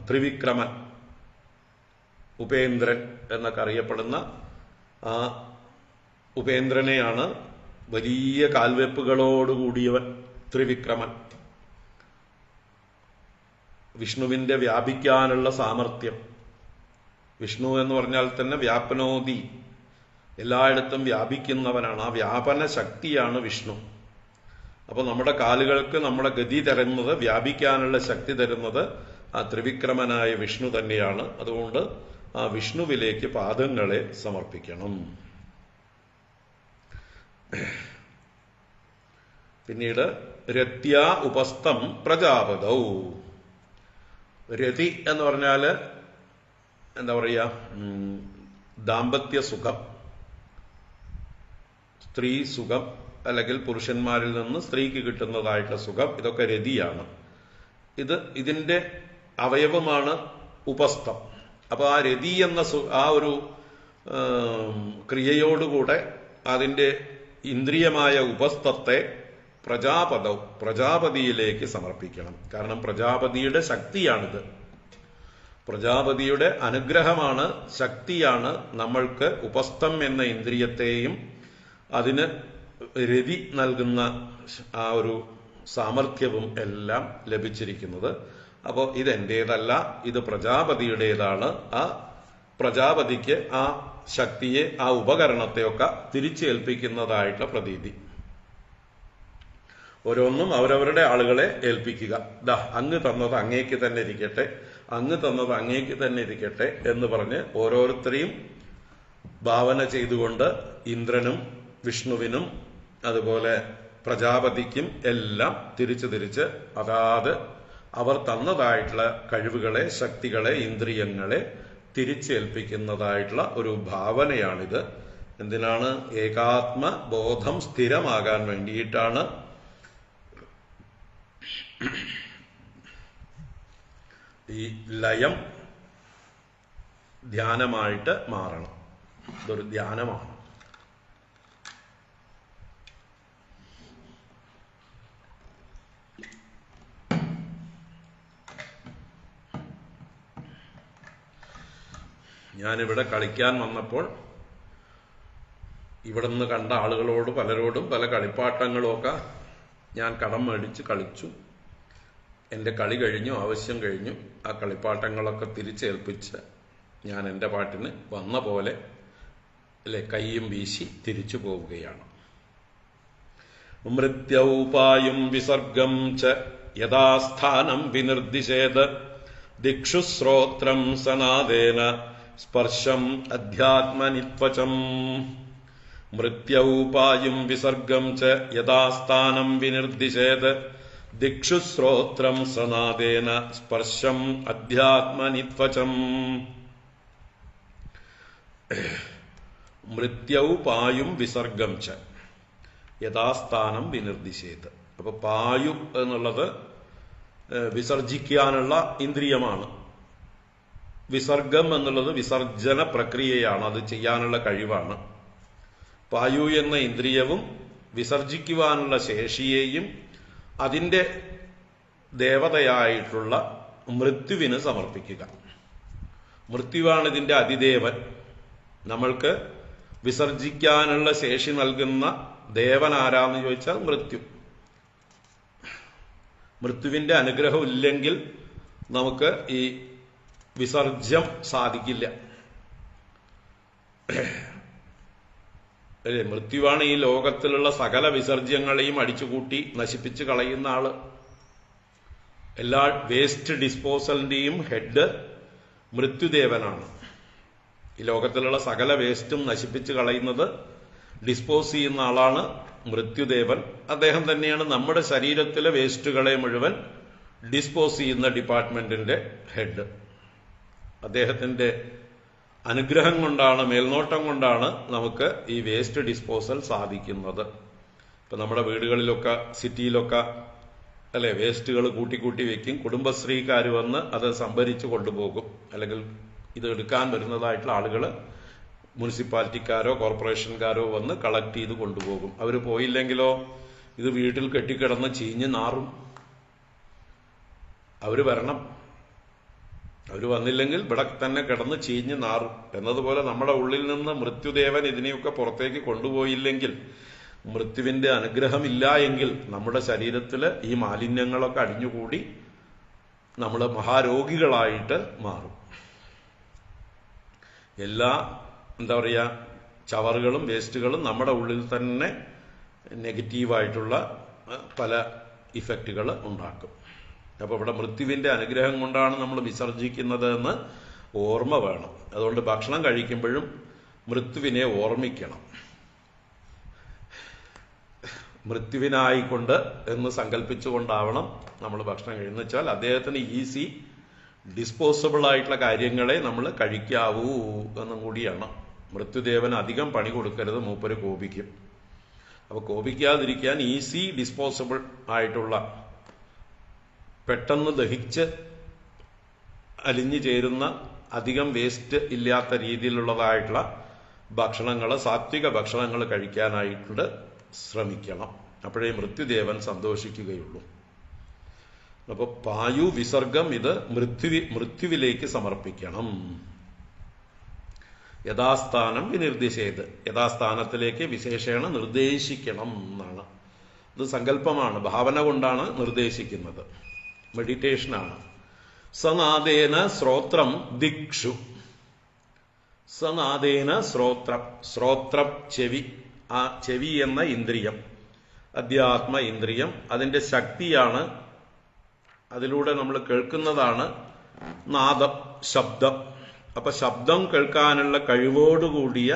ത്രിവിക്രമൻ, ഉപേന്ദ്രൻ എന്നൊക്കെ അറിയപ്പെടുന്ന ആ ഉപേന്ദ്രനെയാണ് വലിയ കാൽവെപ്പുകളോടുകൂടിയവൻ ത്രിവിക്രമൻ. വിഷ്ണുവിന്റെ വ്യാപിക്കാനുള്ള സാമർഥ്യം. വിഷ്ണു എന്ന് പറഞ്ഞാൽ തന്നെ വ്യാപനോതി, എല്ലായിടത്തും വ്യാപിക്കുന്നവനാണ്. ആ വ്യാപന ശക്തിയാണ് വിഷ്ണു. അപ്പൊ നമ്മുടെ കാലുകൾക്ക് നമ്മുടെ ഗതി തരുന്നത്, വ്യാപിക്കാനുള്ള ശക്തി തരുന്നത് ആ ത്രിവിക്രമനായ വിഷ്ണു തന്നെയാണ്. അതുകൊണ്ട് ആ വിഷ്ണുവിലേക്ക് പാദങ്ങളെ സമർപ്പിക്കണം. പിന്നീട് രത്യ ഉപസ്ഥം പ്രജാപതൗ. രതി എന്ന് പറഞ്ഞാല് എന്താ പറയുക, ദാമ്പത്യ സുഖം, സ്ത്രീ സുഖം, അല്ലെങ്കിൽ പുരുഷന്മാരിൽ നിന്ന് സ്ത്രീക്ക് കിട്ടുന്നതായിട്ടുള്ള സുഖം, ഇതൊക്കെ രതിയാണ്. ഇതിന്റെ അവയവമാണ് ഉപസ്ഥം. അപ്പൊ ആ രതി എന്ന ആ ഒരു ക്രിയയോടുകൂടെ അതിന്റെ ഇന്ദ്രിയമായ ഉപസ്ഥത്തെ പ്രജാപതിയിലേക്ക് സമർപ്പിക്കണം. കാരണം പ്രജാപതിയുടെ ശക്തിയാണിത്. പ്രജാപതിയുടെ അനുഗ്രഹമാണ്, ശക്തിയാണ് നമ്മൾക്ക് ഉപസ്ഥം എന്ന ഇന്ദ്രിയത്തെയും അതിന് രതി നൽകുന്ന ആ ഒരു സാമർഥ്യവും എല്ലാം ലഭിച്ചിരിക്കുന്നത്. അപ്പോൾ ഇതെന്റേതല്ല, ഇത് പ്രജാപതിയുടേതാണ്. ആ പ്രജാപതിക്ക് ആ ശക്തിയെ, ആ ഉപകരണത്തെയൊക്കെ തിരിച്ചേൽപ്പിക്കുന്നതായിട്ടുള്ള പ്രതീതി. ഓരോന്നും അവരവരുടെ ആളുകളെ ഏൽപ്പിക്കുക. അങ്ങ് തന്നത് അങ്ങേക്ക് തന്നെ ഇരിക്കട്ടെ, അങ്ങ് തന്നത് അങ്ങേക്ക് തന്നെ ഇരിക്കട്ടെ എന്ന് പറഞ്ഞ് ഓരോരുത്തരെയും ഭാവന ചെയ്തുകൊണ്ട് ഇന്ദ്രനും വിഷ്ണുവിനും അതുപോലെ പ്രജാപതിക്കും എല്ലാം തിരിച്ച് അതാത് അവർ തന്നതായിട്ടുള്ള കഴിവുകളെ, ശക്തികളെ, ഇന്ദ്രിയങ്ങളെ തിരിച്ചേൽപ്പിക്കുന്നതായിട്ടുള്ള ഒരു ഭാവനയാണിത്. എന്തിനാണ്? ഏകാത്മ ബോധം സ്ഥിരമാകാൻ വേണ്ടിയിട്ടാണ്. ഈ ലയം ധ്യാനമായിട്ട് മാറണം. ഇതൊരു ധ്യാനമാണ്. ഞാനിവിടെ കളിക്കാൻ വന്നപ്പോൾ ഇവിടുന്ന് കണ്ട ആളുകളോട് പലരോടും പല കളിപ്പാട്ടങ്ങളുമൊക്കെ ഞാൻ കടം മേടിച്ച് കളിച്ചു. എൻ്റെ കളി കഴിഞ്ഞു, ആവശ്യം കഴിഞ്ഞു. ആ കളിപ്പാട്ടങ്ങളൊക്കെ തിരിച്ചേൽപ്പിച്ച് ഞാൻ എൻ്റെ പാട്ടിന് വന്ന പോലെ കൈയും വീശി തിരിച്ചു പോവുകയാണ്. മൃത്യൗപായും വിസർഗം ച യഥാസ്ഥാനം വിനിർദിശേത് ദിക്ഷു ശ്രോത്രം സനാദേന സ്പർശം അധ്യാത്മനിത്വചം. മൃത്യൗപായും വിസർഗം ച യഥാസ്ഥാനം വിനിർദിശേത് ദിക്ഷു ശ്രോത്രം സനാദേന സ്പർശം അധ്യാത്മനിത്വചം. മൃത്യൗ പായും വിസർഗം ച യഥാസ്ഥാനം വിനിർദിശേത്. അപ്പൊ പായു എന്നുള്ളത് വിസർജിക്കാനുള്ള ഇന്ദ്രിയമാണ്. വിസർഗം എന്നുള്ളത് വിസർജന പ്രക്രിയയാണ്, അത് ചെയ്യാനുള്ള കഴിവാണ്. പായു എന്ന ഇന്ദ്രിയവും വിസർജിക്കുവാനുള്ള ശേഷിയെയും അതിൻ്റെ ദേവതയായിട്ടുള്ള മൃത്യുവിന് സമർപ്പിക്കുക. മൃത്യുവാണ് ഇതിൻ്റെ അതിദേവൻ. നമ്മൾക്ക് വിസർജിക്കാനുള്ള ശേഷി നൽകുന്ന ദേവൻ ആരാന്ന് ചോദിച്ചാൽ മൃത്യു. മൃത്യുവിന്റെ അനുഗ്രഹം ഇല്ലെങ്കിൽ നമുക്ക് ഈ വിസർജ്യം സാധിക്കില്ല. അല്ലേ? മൃത്യുവാണ് ഈ ലോകത്തിലുള്ള സകല വിസർജ്യങ്ങളെയും അടിച്ചുകൂട്ടി നശിപ്പിച്ച് കളയുന്ന ആള്. എല്ലാ വേസ്റ്റ് ഡിസ്പോസലിന്റെയും ഹെഡ് മൃത്യുദേവനാണ്. ഈ ലോകത്തിലുള്ള സകല വേസ്റ്റും നശിപ്പിച്ച് കളയുന്നത്, ഡിസ്പോസ് ചെയ്യുന്ന ആളാണ് മൃത്യുദേവൻ. അദ്ദേഹം തന്നെയാണ് നമ്മുടെ ശരീരത്തിലെ വേസ്റ്റുകളെ മുഴുവൻ ഡിസ്പോസ് ചെയ്യുന്ന ഡിപ്പാർട്ട്മെന്റിന്റെ ഹെഡ്. അദ്ദേഹത്തിന്റെ അനുഗ്രഹം കൊണ്ടാണ്, മേൽനോട്ടം കൊണ്ടാണ് നമുക്ക് ഈ വേസ്റ്റ് ഡിസ്പോസൽ സാധിക്കുന്നത്. ഇപ്പൊ നമ്മുടെ വീടുകളിലൊക്കെ സിറ്റിയിലൊക്കെ അല്ലെ വേസ്റ്റുകൾ കൂട്ടിക്കൂട്ടി വെക്കും. കുടുംബശ്രീക്കാർ വന്ന് അത് സംഭരിച്ചു കൊണ്ടുപോകും. അല്ലെങ്കിൽ ഇത് എടുക്കാൻ വരുന്നതായിട്ടുള്ള ആളുകൾ മുനിസിപ്പാലിറ്റിക്കാരോ കോർപ്പറേഷൻകാരോ വന്ന് കളക്ട് ചെയ്ത് കൊണ്ടുപോകും. അവർ പോയില്ലെങ്കിലോ ഇത് വീട്ടിൽ കെട്ടിക്കിടന്ന് ചീഞ്ഞ് നാറും. അവർ വരണം. അവർ വന്നില്ലെങ്കിൽ ഇവിടെ തന്നെ കിടന്ന് ചീഞ്ഞ് നാറും. എന്നതുപോലെ നമ്മുടെ ഉള്ളിൽ നിന്ന് മൃത്യുദേവൻ ഇതിനെയൊക്കെ പുറത്തേക്ക് കൊണ്ടുപോയില്ലെങ്കിൽ, മൃത്യുവിന്റെ അനുഗ്രഹമില്ല എങ്കിൽ നമ്മുടെ ശരീരത്തിൽ ഈ മാലിന്യങ്ങളൊക്കെ അടിഞ്ഞുകൂടി നമ്മൾ മഹാരോഗികളായിട്ട് മാറും. എല്ലാ ചവറുകളും വേസ്റ്റുകളും നമ്മുടെ ഉള്ളിൽ തന്നെ നെഗറ്റീവായിട്ടുള്ള പല ഇഫക്റ്റുകൾ ഉണ്ടാക്കും. അപ്പൊ ഇവിടെ മൃത്യുവിന്റെ അനുഗ്രഹം കൊണ്ടാണ് നമ്മൾ വിസർജിക്കുന്നത് എന്ന് ഓർമ്മ വേണം. അതുകൊണ്ട് ഭക്ഷണം കഴിക്കുമ്പോഴും മൃത്യുവിനെ ഓർമ്മിക്കണം. മൃത്യുവിനായിക്കൊണ്ട് എന്ന് സങ്കല്പിച്ചുകൊണ്ടാവണം നമ്മൾ ഭക്ഷണം കഴിയുന്നത്. വെച്ചാൽ അദ്ദേഹത്തിന് ഈസി ഡിസ്പോസിബിൾ ആയിട്ടുള്ള കാര്യങ്ങളെ നമ്മൾ കഴിക്കാവൂ എന്നും കൂടിയാണ്. മൃത്യുദേവന് അധികം പണി കൊടുക്കരുത്, മൂപ്പര് കോപിക്കും. അപ്പൊ കോപിക്കാതിരിക്കാൻ ഈസി ഡിസ്പോസിബിൾ ആയിട്ടുള്ള, പെട്ടെന്ന് ദഹിച്ച് അലിഞ്ഞു ചേരുന്ന, അധികം വേസ്റ്റ് ഇല്ലാത്ത രീതിയിലുള്ളതായിട്ടുള്ള ഭക്ഷണങ്ങൾ, സാത്വിക ഭക്ഷണങ്ങൾ കഴിക്കാനായിട്ട് ശ്രമിക്കണം. അപ്പോഴേ മൃത്യുദേവൻ സന്തോഷിക്കുകയുള്ളൂ. അപ്പൊ പായു വിസർഗം ഇത് മൃത്യുവിലേക്ക് സമർപ്പിക്കണം. യഥാസ്ഥാനം വിനിർദ്ദേശേത്, യഥാസ്ഥാനത്തിലേക്ക് വിശേഷേണ നിർദ്ദേശിക്കണം എന്നാണ്. ഇത് സങ്കല്പമാണ്, ഭാവന കൊണ്ടാണ് നിർദ്ദേശിക്കുന്നത്, മെഡിറ്റേഷനാണ്. സനാദേന ശ്രോത്രം ദിക്ഷു. സനാദേന ശ്രോത്രം, ശ്രോത്രം ചെവി, ആ ചെവി എന്ന ഇന്ദ്രിയം, അധ്യാത്മ ഇന്ദ്രിയം, അതിന്റെ ശക്തിയാണ്. അതിലൂടെ നമ്മൾ കേൾക്കുന്നതാണ് നാദം, ശബ്ദം. അപ്പൊ ശബ്ദം കേൾക്കാനുള്ള കഴിവോടുകൂടിയ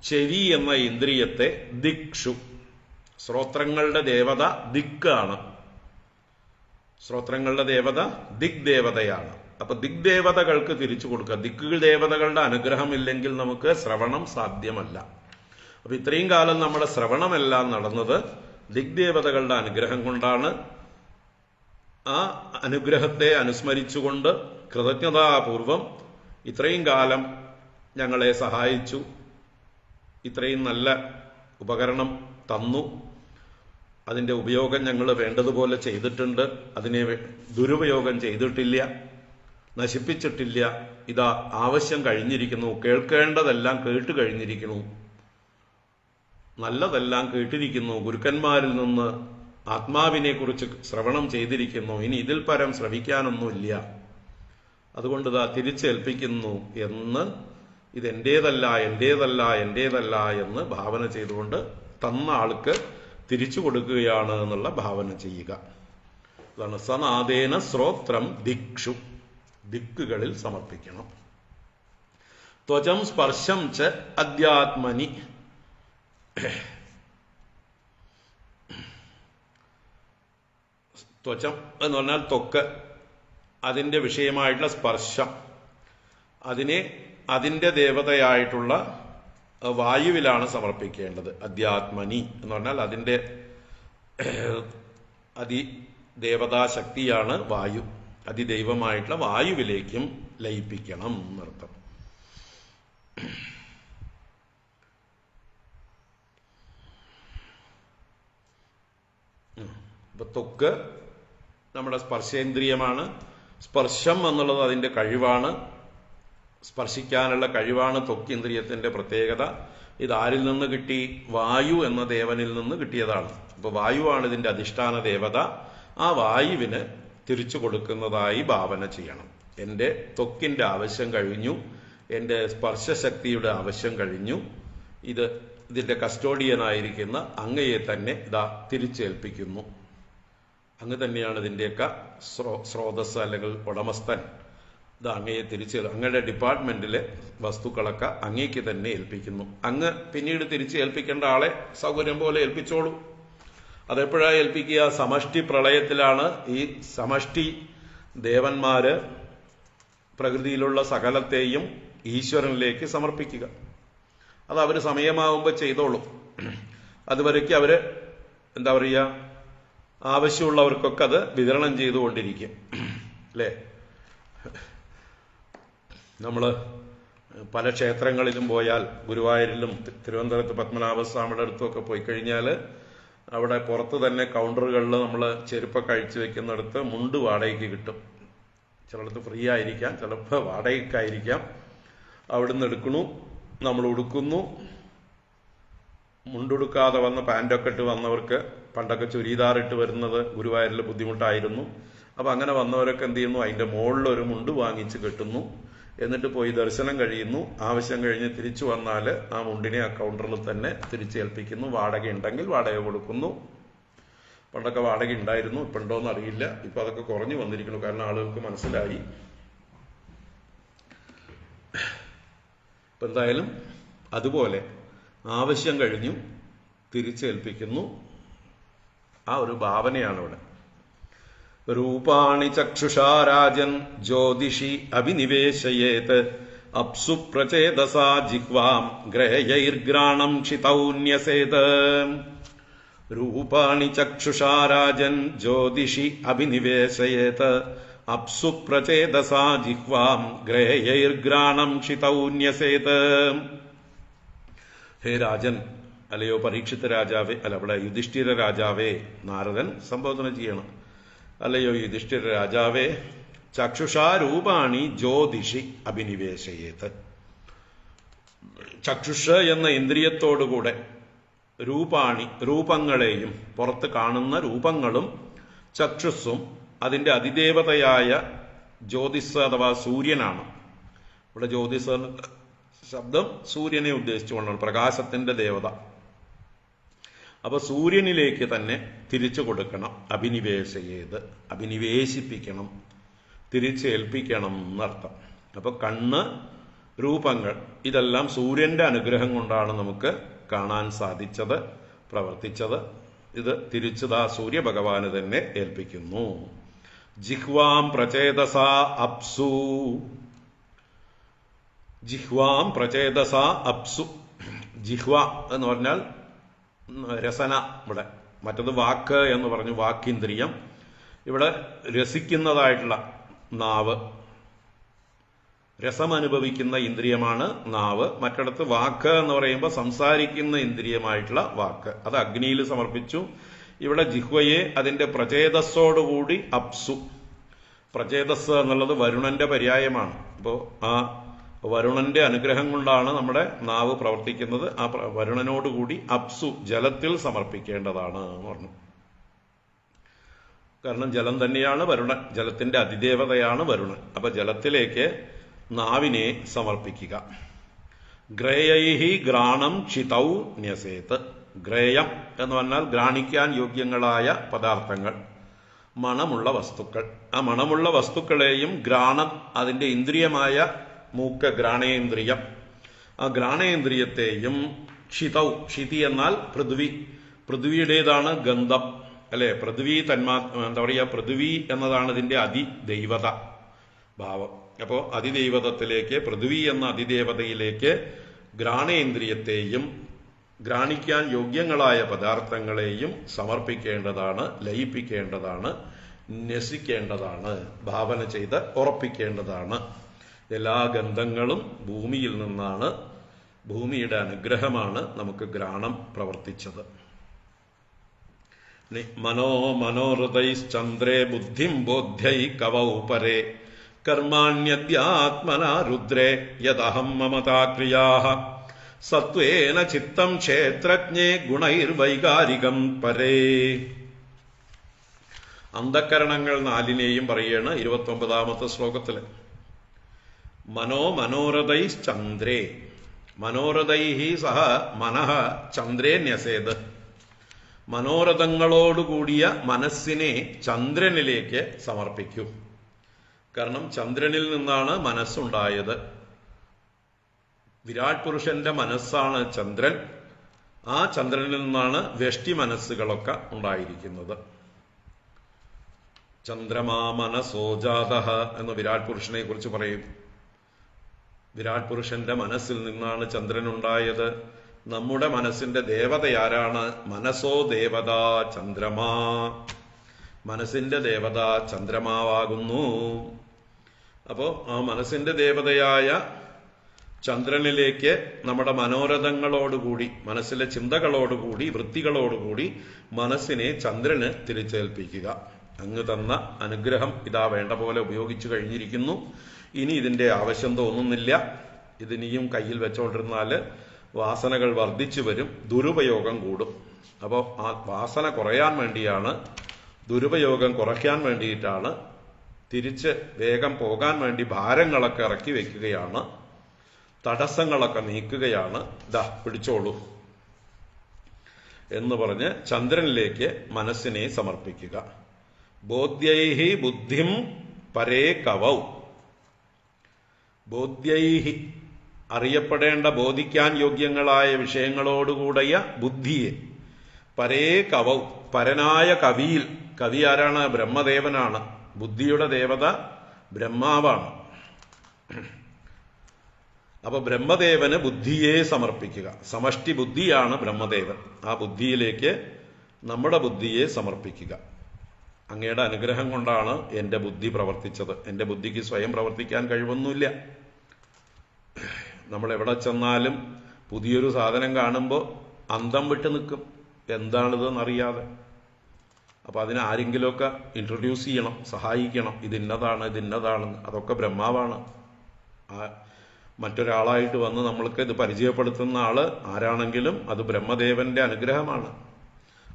ചെവി എന്ന ഇന്ദ്രിയത്തെ ദിക്ഷു, ശ്രോത്രങ്ങളുടെ ദേവത ദിക്കാണ്. ശ്രോത്രങ്ങളുടെ ദേവത ദിഗ് ദേവതയാണ്. അപ്പൊ ദിഗ് ദേവതകൾക്ക് തിരിച്ചു കൊടുക്കുക. ദിക്ക് ദേവതകളുടെ അനുഗ്രഹമില്ലെങ്കിൽ നമുക്ക് ശ്രവണം സാധ്യമല്ല. അപ്പൊ ഇത്രയും കാലം നമ്മുടെ ശ്രവണമെല്ലാം നടന്നത് ദിഗ് ദേവതകളുടെ അനുഗ്രഹം കൊണ്ടാണ്. ആ അനുഗ്രഹത്തെ അനുസ്മരിച്ചുകൊണ്ട് കൃതജ്ഞതാപൂർവം ഇത്രയും കാലം ഞങ്ങളെ സഹായിച്ചു, ഇത്രയും നല്ല ഉപകരണം തന്നു, അതിന്റെ ഉപയോഗം ഞങ്ങൾ വേണ്ടതുപോലെ ചെയ്തിട്ടുണ്ട്, അതിനെ ദുരുപയോഗം ചെയ്തിട്ടില്ല, നശിപ്പിച്ചിട്ടില്ല, ഇതാ ആവശ്യം കഴിഞ്ഞിരിക്കുന്നു, കേൾക്കേണ്ടതെല്ലാം കേട്ട് കഴിഞ്ഞിരിക്കുന്നു നല്ലതെല്ലാം കേട്ടിരിക്കുന്നു, ഗുരുക്കന്മാരിൽ നിന്ന് ആത്മാവിനെ കുറിച്ച് ശ്രവണം ചെയ്തിരിക്കുന്നു, ഇനി ഇതിൽ പരം ശ്രവിക്കാനൊന്നുമില്ല, അതുകൊണ്ട് ഇതാ തിരിച്ചേൽപ്പിക്കുന്നു എന്ന്, ഇതെന്റേതല്ല എന്റേതല്ല എന്റേതല്ല എന്ന് ഭാവന ചെയ്തുകൊണ്ട് തന്ന ആൾക്ക് തിരിച്ചു കൊടുക്കുകയാണ് എന്നുള്ള ഭാവന ചെയ്യുക. അതാണ് സനാദേന ശ്രോത്രം ദിക്ഷു, ദിക്കുകളിൽ സമർപ്പിക്കണം. ത്വചം സ്പർശം ച അധ്യാത്മനി, ത്വചം എന്ന് പറഞ്ഞാൽ ത്വക്ക്, അതിൻ്റെ വിഷയമായിട്ടുള്ള സ്പർശം, അതിൻ്റെ ദേവതയായിട്ടുള്ള വായുവിലാണ് സമർപ്പിക്കേണ്ടത്. അധ്യാത്മനി എന്ന് പറഞ്ഞാൽ അതിൻ്റെ ദേവതാശക്തിയാണ് വായു, അതിദൈവമായിട്ടുള്ള വായുവിലേക്കും ലയിപ്പിക്കണം എന്നർത്ഥം. അപ്പൊ ത്വക്ക് നമ്മുടെ സ്പർശേന്ദ്രിയമാണ്. സ്പർശം എന്നുള്ളത് അതിൻ്റെ കഴിവാണ്, സ്പർശിക്കാനുള്ള കഴിവാണ് ത്വക്കിന്ദ്രിയത്തിന്റെ പ്രത്യേകത. ഇതാരിൽ നിന്ന് കിട്ടി? വായു എന്ന ദേവനിൽ നിന്ന് കിട്ടിയതാണ്. അപ്പൊ വായുവാണ് ഇതിന്റെ അധിഷ്ഠാന ദേവത. ആ വായുവിന് തിരിച്ചു കൊടുക്കുന്നതായി ഭാവന ചെയ്യണം. എൻ്റെ ത്വക്കിന്റെ ആവശ്യം കഴിഞ്ഞു, എൻ്റെ സ്പർശശക്തിയുടെ ആവശ്യം കഴിഞ്ഞു, ഇതിന്റെ കസ്റ്റോഡിയനായിരിക്കുന്ന അങ്ങയെ തന്നെ ഇതാ തിരിച്ചേൽപ്പിക്കുന്നു. അങ്ങ് തന്നെയാണ് ഇതിൻ്റെയൊക്കെ സ്രോതസ് അല്ലെങ്കിൽ ഉടമസ്ഥൻ. ഇത് അങ്ങയെ അങ്ങയുടെ ഡിപ്പാർട്ട്മെന്റിലെ വസ്തുക്കളൊക്കെ അങ്ങേക്ക് തന്നെ ഏൽപ്പിക്കുന്നു. അങ്ങ് പിന്നീട് തിരിച്ച് ഏൽപ്പിക്കേണ്ട ആളെ സൗകര്യം പോലെ ഏൽപ്പിച്ചോളൂ. അതെപ്പോഴാണ് ഏൽപ്പിക്കുക? സമഷ്ടി പ്രളയത്തിലാണ് ഈ സമഷ്ടി ദേവന്മാര് പ്രകൃതിയിലുള്ള സകലത്തെയും ഈശ്വരനിലേക്ക് സമർപ്പിക്കുക. അത് അവര് സമയമാകുമ്പോൾ ചെയ്തോളും. അതുവരയ്ക്ക് അവര് എന്താ പറയുക, ആവശ്യമുള്ളവർക്കൊക്കെ അത് വിതരണം ചെയ്തുകൊണ്ടിരിക്കും. അല്ലേ? നമ്മൾ പല ക്ഷേത്രങ്ങളിലും പോയാൽ, ഗുരുവായൂരിലും തിരുവനന്തപുരത്ത് പത്മനാഭസ്വാമിയുടെ അടുത്തൊക്കെ പോയി കഴിഞ്ഞാൽ അവിടെ പുറത്ത് തന്നെ കൗണ്ടറുകളിൽ നമ്മൾ ചെരുപ്പൊക്കെ അഴിച്ചു വെക്കുന്നിടത്ത് മുണ്ട് വാടകയ്ക്ക് കിട്ടും. ചിലടത്ത് ഫ്രീ ആയിരിക്കാം, ചിലപ്പോൾ വാടകയ്ക്കായിരിക്കാം. അവിടുന്ന് എടുക്കണു, നമ്മൾ ഉടുക്കുന്നു. മുണ്ടുടുക്കാതെ വന്ന പാൻറ്റൊക്കെ ഇട്ട് വന്നവർക്ക്, പണ്ടൊക്കെ ചുരിദാറിട്ട് വരുന്നത് ഗുരുവായൂരിൽ ബുദ്ധിമുട്ടായിരുന്നു. അപ്പം അങ്ങനെ വന്നവരൊക്കെ എന്ത് ചെയ്യുന്നു? അതിൻ്റെ മുകളിലൊരു മുണ്ട് വാങ്ങിച്ച് കെട്ടുന്നു. എന്നിട്ട് പോയി ദർശനം കഴിയുന്നു. ആവശ്യം കഴിഞ്ഞ് തിരിച്ചു വന്നാൽ ആ മുണ്ടിനെ ആ കൗണ്ടറിൽ തന്നെ തിരിച്ചേൽപ്പിക്കുന്നു. വാടക ഉണ്ടെങ്കിൽ വാടക കൊടുക്കുന്നു. പണ്ടൊക്കെ വാടക ഉണ്ടായിരുന്നു, ഇപ്പം ഉണ്ടോയെന്ന് അറിയില്ല. ഇപ്പം അതൊക്കെ കുറഞ്ഞു വന്നിരിക്കുന്നു, കാരണം ആളുകൾക്ക് മനസ്സിലായി. ഇപ്പം എന്തായാലും അതുപോലെ ആവശ്യം കഴിഞ്ഞു തിരിച്ചേൽപ്പിക്കുന്നു. ആ ഒരു ഭാവനയാണ് ഇവിടെ. രൂപാണി ചക്ഷുഷാ രാജൻ ജ്യോതിഷി അഭിനിവേശയേത് അപ്സു പ്രചേതസാ ജിഹ്വാം ഗ്രഹയൈർഗ്രാണം ക്ഷിതൗന്യസേത്. രൂപാണി ചക്ഷുഷാ രാജൻ ജ്യോതിഷി അഭിനിവേശയേത് അപ്സു പ്രചേതസാ ജിഹ്വാം ഗ്രഹയൈർഗ്രാണം ക്ഷിതൗന്യസേത്. ഹേ രാജൻ, അല്ലയോ പരീക്ഷിത രാജാവേ, അല്ല അവിടെ യുധിഷ്ഠിര രാജാവേ, നാരദൻ സംബോധന ചെയ്യണം. അല്ലയോ യുധിഷ്ഠിര രാജാവേ, ചക്ഷുഷാ രൂപാണി ജ്യോതിഷി അഭിനിവേശയേത്. ചക്ഷുഷ് എന്ന ഇന്ദ്രിയത്തോടുകൂടെ രൂപാണി, രൂപങ്ങളെയും, പുറത്ത് കാണുന്ന രൂപങ്ങളും ചക്ഷുസ്സും അതിൻ്റെ അതിദേവതയായ ജ്യോതിസ് അഥവാ സൂര്യനാണ്. ഇവിടെ ജ്യോതിസ് ശബ്ദം സൂര്യനെ ഉദ്ദേശിച്ചുകൊണ്ടാണ്, പ്രകാശത്തിന്റെ ദേവത. അപ്പൊ സൂര്യനിലേക്ക് തന്നെ തിരിച്ചു കൊടുക്കണം. അഭിനിവേശയേത്, അഭിനിവേശിപ്പിക്കണം, തിരിച്ചേൽപ്പിക്കണം എന്നർത്ഥം. അപ്പൊ കണ്ണ്, രൂപങ്ങൾ, ഇതെല്ലാം സൂര്യന്റെ അനുഗ്രഹം കൊണ്ടാണ് നമുക്ക് കാണാൻ സാധിച്ചത്, പ്രവർത്തിച്ചത്. ഇത് തിരിച്ചതാ സൂര്യഭഗവാന് തന്നെ ഏൽപ്പിക്കുന്നു. ജിഹ്വാം പ്രചേതസാ അപ്സു, ജിഹ്വാം പ്രചേതസാ അപ്സു. ജിഹ്വ എന്ന് പറഞ്ഞാൽ രസന, ഇവിടെ മറ്റത് വാക്ക് എന്ന് പറഞ്ഞു, വാക്കിന്ദ്രിയം. ഇവിടെ രസിക്കുന്നതായിട്ടുള്ള നാവ്, രസമനുഭവിക്കുന്ന ഇന്ദ്രിയമാണ് നാവ്. മറ്റിടത്ത് വാക്ക് എന്ന് പറയുമ്പോൾ സംസാരിക്കുന്ന ഇന്ദ്രിയമായിട്ടുള്ള വാക്ക്, അത് അഗ്നിയിൽ സമർപ്പിച്ചു. ഇവിടെ ജിഹ്വയെ അതിന്റെ പ്രചേതസ്സോടുകൂടി അപ്സു. പ്രചേതസ് എന്നുള്ളത് വരുണന്റെ പര്യായമാണ്. അപ്പോൾ ആ വരുണന്റെ അനുഗ്രഹം കൊണ്ടാണ് നമ്മുടെ നാവ് പ്രവർത്തിക്കുന്നത്. ആ വരുണനോടുകൂടി അപ്സു ജലത്തിൽ സമർപ്പിക്കേണ്ടതാണ് എന്ന് പറഞ്ഞു. കാരണം ജലം തന്നെയാണ് വരുണൻ, ജലത്തിന്റെ അതിദേവതയാണ് വരുണൻ. അപ്പൊ ജലത്തിലേക്ക് നാവിനെ സമർപ്പിക്കുക. ഗ്രേയൈഹി ഗ്രാണം ക്ഷിതൗ ന്യസേത്. ഗ്രേയം എന്ന് പറഞ്ഞാൽ ഗ്രാണിക്കാൻ യോഗ്യങ്ങളായ പദാർത്ഥങ്ങൾ, മണമുള്ള വസ്തുക്കൾ. ആ മണമുള്ള വസ്തുക്കളെയും ഗ്രാണം, അതിന്റെ ഇന്ദ്രിയമായ മൂക്ക്, ഗ്രാണേന്ദ്രിയം, ആ ഗ്രാണേന്ദ്രിയത്തെയും ക്ഷിതൗ, ക്ഷിതി എന്നാൽ പൃഥ്വി, പൃഥ്വിയുടേതാണ് ഗന്ധം അല്ലെ. പൃഥ്വി എന്താ പറയുക, പൃഥ്വി എന്നതാണ് ഇതിന്റെ അതിദൈവത ഭാവം. അപ്പോ അതിദൈവതത്തിലേക്ക്, പൃഥ്വി എന്ന അതിദേവതയിലേക്ക് ഗ്രാണേന്ദ്രിയത്തെയും ഗ്രാണിക്കാൻ യോഗ്യങ്ങളായ പദാർത്ഥങ്ങളെയും സമർപ്പിക്കേണ്ടതാണ്, ലയിപ്പിക്കേണ്ടതാണ്, ന്യസിക്കേണ്ടതാണ്, ഭാവന ചെയ്ത് ഉറപ്പിക്കേണ്ടതാണ്. എല്ലാ ഗന്ധങ്ങളും ഭൂമിയിൽ നിന്നാണ്, ഭൂമിയുടെ അനുഗ്രഹമാണ് നമുക്ക് ഗ്രാണം പ്രവർത്തിച്ചത്. മനോഹൃതൈശ്ചന്ദ്രേ ബുദ്ധിം ബോധ്യൈ കവൗ പരേ കർമാണ്യദ്യാത്മനാ രുദ്രേ യദഹം മമതാക്രിയാഃ സത്വേന ചിത്തം ക്ഷേത്രജ്ഞേ ഗുണൈർവൈകാരികം പരേ. അന്ധക്കരണങ്ങൾ 4നെയും പറയാണ് 29ാമത്തെ ശ്ലോകത്തില്. മനോരഥൈശ്ചന്ദ്രേ, മനോരഥൈഹി സഹ മനഃ ചന്ദ്രേ ന്യസേത്. മനോരഥങ്ങളോടുകൂടിയ മനസ്സിനെ ചന്ദ്രനിലേക്ക് സമർപ്പിക്കൂ. കാരണം ചന്ദ്രനിൽ നിന്നാണ് മനസ്സുണ്ടായത്. വിരാട് പുരുഷന്റെ മനസ്സാണ് ചന്ദ്രൻ. ആ ചന്ദ്രനിൽ നിന്നാണ് വ്യഷ്ടി മനസ്സുകളൊക്കെ ഉണ്ടായിരിക്കുന്നത്. ചന്ദ്രമാ മനസോജാതഃ എന്ന് വിരാട് പുരുഷനെ കുറിച്ച് പറയും. വിരാട് പുരുഷന്റെ മനസ്സിൽ നിന്നാണ് ചന്ദ്രൻ ഉണ്ടായത്. നമ്മുടെ മനസ്സിന്റെ ദേവത ആരാണ്? മനസ്സോ ദേവത ചന്ദ്രമാ. മനസ്സിന്റെ ദേവത ചന്ദ്രമാവാകുന്നു. അപ്പോ ആ മനസ്സിന്റെ ദേവതയായ ചന്ദ്രനിലേക്ക് നമ്മുടെ മനോരഥങ്ങളോടുകൂടി, മനസ്സിലെ ചിന്തകളോടുകൂടി, വൃത്തികളോടുകൂടി മനസ്സിനെ ചന്ദ്രന് തിരിച്ചേൽപ്പിക്കുക. അങ്ങ് തന്ന അനുഗ്രഹം ഇതാ വേണ്ട പോലെ ഉപയോഗിച്ചു കഴിഞ്ഞിരിക്കുന്നു. ഇനി ഇതിന്റെ ആവശ്യം തോന്നുന്നില്ല. ഇതിനിയും കയ്യിൽ വെച്ചോണ്ടിരുന്നാല് വാസനകൾ വർദ്ധിച്ചു വരും, ദുരുപയോഗം കൂടും. അപ്പോൾ ആ വാസന കുറയാൻ വേണ്ടിയാണ്, ദുരുപയോഗം കുറയ്ക്കാൻ വേണ്ടിയിട്ടാണ്, തിരിച്ച് വേഗം പോകാൻ വേണ്ടി ഭാരങ്ങളൊക്കെ ഇറക്കി വെക്കുകയാണ്, തടസ്സങ്ങളൊക്കെ നീക്കുകയാണ്. ദാ പിടിച്ചോളൂ എന്ന് പറഞ്ഞ് ചന്ദ്രനിലേക്ക് മനസ്സിനെ സമർപ്പിക്കുക. ബോധ്യൈഹി ബുദ്ധിം പരേ കവൗ. ബോധ്യൈഹി അറിയപ്പെടേണ്ട, ബോധിക്കാൻ യോഗ്യങ്ങളായ വിഷയങ്ങളോടുകൂടിയ ബുദ്ധിയെ, പരേ കവൗ പരനായ കവിയിൽ, കവി ആരാണ്? ബ്രഹ്മദേവനാണ്. ബുദ്ധിയുടെ ദേവത ബ്രഹ്മാവാണ്. അപ്പൊ ബ്രഹ്മദേവന് ബുദ്ധിയെ സമർപ്പിക്കുക. സമഷ്ടി ബുദ്ധിയാണ് ബ്രഹ്മദേവൻ. ആ ബുദ്ധിയിലേക്ക് നമ്മുടെ ബുദ്ധിയെ സമർപ്പിക്കുക. അങ്ങയുടെ അനുഗ്രഹം കൊണ്ടാണ് എന്റെ ബുദ്ധി പ്രവർത്തിച്ചത്. എന്റെ ബുദ്ധിക്ക് സ്വയം പ്രവർത്തിക്കാൻ കഴിവൊന്നുമില്ല. നമ്മൾ എവിടെ ചെന്നാലും പുതിയൊരു സാധനം കാണുമ്പോൾ അന്തം വിട്ട് നിൽക്കും, എന്താണിതെന്നറിയാതെ. അപ്പൊ അതിനെ ആരെങ്കിലുമൊക്കെ ഇൻട്രൊഡ്യൂസ് ചെയ്യണം, സഹായിക്കണം. ഇതിന്നതാണ്, ഇതിന്നതാണെന്ന്. അതൊക്കെ ബ്രഹ്മാവാണ്. മറ്റൊരാളായിട്ട് വന്ന് നമ്മൾക്ക് ഇത് പരിചയപ്പെടുത്തുന്ന ആള് ആരാണെങ്കിലും അത് ബ്രഹ്മദേവന്റെ അനുഗ്രഹമാണ്.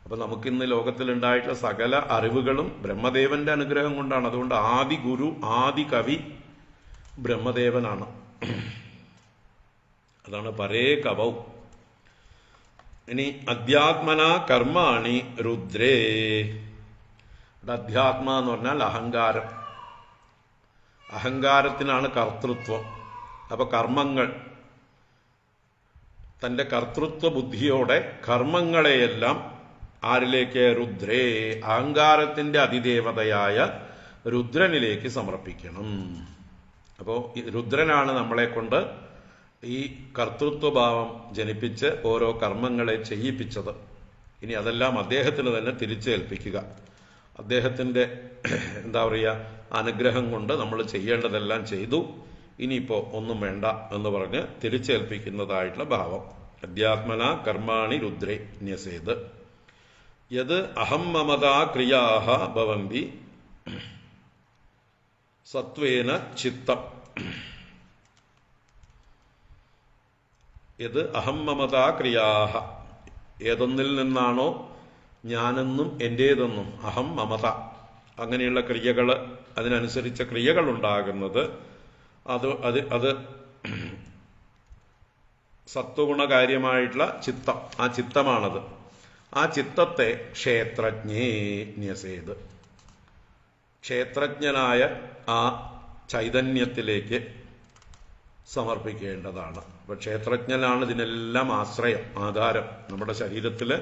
അപ്പൊ നമുക്കിന്ന് ലോകത്തിലുണ്ടായിട്ടുള്ള സകല അറിവുകളും ബ്രഹ്മദേവന്റെ അനുഗ്രഹം കൊണ്ടാണ്. അതുകൊണ്ട് ആദി ഗുരു, ആദി കവി ബ്രഹ്മദേവനാണ്. അതാണ് പരേ കവൗ. ഇനി അധ്യാത്മന കർമാണി രുദ്രേ. അധ്യാത്മ എന്ന് പറഞ്ഞാൽ അഹങ്കാരം. അഹങ്കാരത്തിനാണ് കർത്തൃത്വം. അപ്പൊ കർമ്മങ്ങൾ, തന്റെ കർത്തൃത്വ ബുദ്ധിയോടെ കർമ്മങ്ങളെയെല്ലാം ആരിലേക്ക്? രുദ്രേ, അഹങ്കാരത്തിന്റെ അതിദേവതയായ രുദ്രനിലേക്ക് സമർപ്പിക്കണം. അപ്പോ രുദ്രനാണ് നമ്മളെ കൊണ്ട് ഈ കർത്തൃത്വഭാവം ജനിപ്പിച്ച് ഓരോ കർമ്മങ്ങളെ ചെയ്യിപ്പിച്ചത്. ഇനി അതെല്ലാം അദ്ദേഹത്തിന് തന്നെ തിരിച്ചേൽപ്പിക്കുക. അദ്ദേഹത്തിന്റെ എന്താ പറയുക, അനുഗ്രഹം കൊണ്ട് നമ്മൾ ചെയ്യേണ്ടതെല്ലാം ചെയ്തു, ഇനിയിപ്പോ ഒന്നും വേണ്ട എന്ന് പറഞ്ഞ് തിരിച്ചേൽപ്പിക്കുന്നതായിട്ടുള്ള ഭാവം. അധ്യാത്മന കർമാണി രുദ്രേ ന്യസേത്. യത് അഹം മമതാ ക്രിയാഹ ഭവന്തി സത്വേന ചിത്തം. യത് അഹം മമതാ ക്രിയാഹ, ഏതൊന്നിൽ നിന്നാണോ ഞാനെന്നും എന്റേതെന്നും അഹം മമത അങ്ങനെയുള്ള ക്രിയകൾ, അതിനനുസരിച്ച ക്രിയകൾ ഉണ്ടാകുന്നത് അത് സത്വഗുണകാര്യമായിട്ടുള്ള ചിത്തം, ആ ചിത്തമാണത്. ആ ചിത്തത്തെ ക്ഷേത്രജ്ഞേ ന്യസേത്, ക്ഷേത്രജ്ഞനായ ആ ചൈതന്യത്തിലേക്ക് സമർപ്പിക്കേണ്ടതാണ്. അപ്പൊ ക്ഷേത്രജ്ഞനാണ് ഇതിനെല്ലാം ആശ്രയം, ആധാരം. നമ്മുടെ ശരീരത്തില്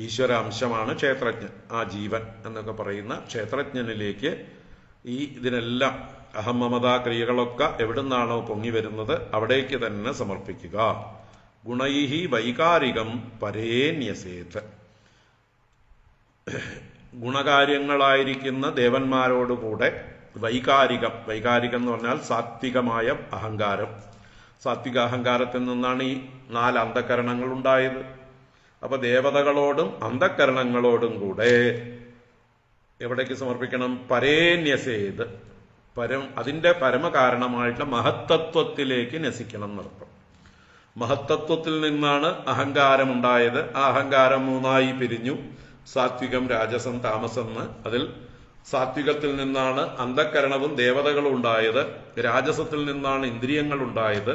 ഈശ്വര അംശമാണ് ക്ഷേത്രജ്ഞൻ, ആ ജീവൻ എന്നൊക്കെ പറയുന്ന ക്ഷേത്രജ്ഞനിലേക്ക് ഇതിനെല്ലാം അഹം മമതാ ക്രിയകളൊക്കെ എവിടുന്നാണോ പൊങ്ങി വരുന്നത് അവിടേക്ക് തന്നെ സമർപ്പിക്കുക. ഗുണൈഹി വൈകാരികം പരേന്യസേത്, ഗുണകാര്യങ്ങളായിരിക്കുന്ന ദേവന്മാരോടുകൂടെ വൈകാരികം എന്ന് പറഞ്ഞാൽ സാത്വികമായ അഹങ്കാരം. സാത്വിക അഹങ്കാരത്തിൽ നിന്നാണ് ഈ 4 അന്ധകരണങ്ങൾ ഉണ്ടായത്. അപ്പൊ ദേവതകളോടും അന്ധകരണങ്ങളോടും കൂടെ എവിടേക്ക് സമർപ്പിക്കണം? പരേന്യസേത്, അതിന്റെ പരമകാരണമായിട്ടുള്ള മഹത്തത്വത്തിലേക്ക് നസിക്കണം എന്നർത്ഥം. മഹത്തത്വത്തിൽ നിന്നാണ് അഹങ്കാരമുണ്ടായത്. ആ അഹങ്കാരം 3ആയി പിരിഞ്ഞു, സാത്വികം, രാജസം, താമസം എന്ന്. അതിൽ സാത്വികത്തിൽ നിന്നാണ് അന്ധകരണവും ദേവതകളും ഉണ്ടായത്, രാജസത്തിൽ നിന്നാണ് ഇന്ദ്രിയങ്ങൾ ഉണ്ടായത്,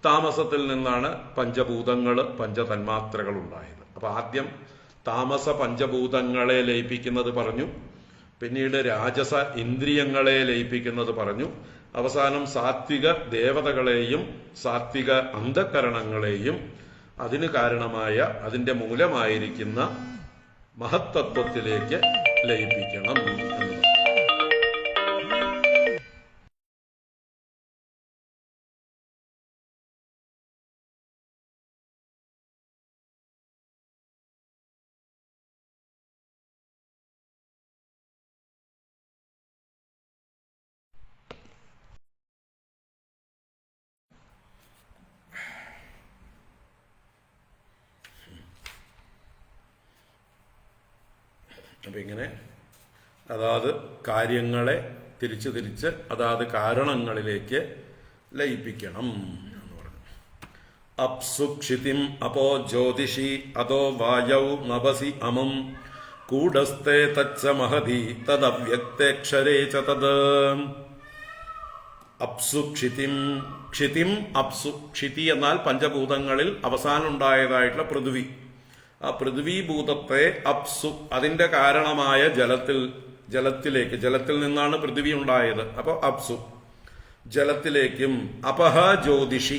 താമസത്തിൽ നിന്നാണ് പഞ്ചഭൂതങ്ങൾ, പഞ്ചതന്മാത്രകൾ ഉണ്ടായത്. അപ്പൊ ആദ്യം താമസ പഞ്ചഭൂതങ്ങളെ ലയിപ്പിക്കുന്നത് പറഞ്ഞു, പിന്നീട് രാജസ ഇന്ദ്രിയങ്ങളെ ലയിപ്പിക്കുന്നത് പറഞ്ഞു, അവസാനം സാത്വിക ദേവതകളെയും സാത്വിക അന്ധകരണങ്ങളെയും അതിന് കാരണമായ, അതിന്റെ മൂലമായിരിക്കുന്ന മഹത്തത്വത്തിലേക്ക് ലയിപ്പിക്കണം എന്നത്. അപ്പൊ ഇങ്ങനെ അതാത് കാര്യങ്ങളെ തിരിച്ച് അതാത് കാരണങ്ങളിലേക്ക് ലയിപ്പിക്കണം എന്ന് പറഞ്ഞു. അപ്സു ക്ഷിതിം അപോ ജ്യോതിഷി അതോ വായൗ നഭസി അമും കൂടസ്ഥേ തച്ച മഹതി തദവ്യക്തേക്ഷരേ ച തദ്. അപ്സു ക്ഷിതിം, ക്ഷിതിം അപ്സു, ക്ഷിതി എന്നാൽ പഞ്ചഭൂതങ്ങളിൽ അവസാനം ഉണ്ടായതായിട്ടുള്ള പൃഥ്വി. ആ പൃഥ്വീഭൂതത്തെ അപ്സു, അതിന്റെ കാരണമായ ജലത്തിലേക്ക്, ജലത്തിൽ നിന്നാണ് പൃഥ്വി ഉണ്ടായത്. അപ്പൊ അപ്സു, ജലത്തിലേക്കും. അപഹ ജ്യോതിഷി,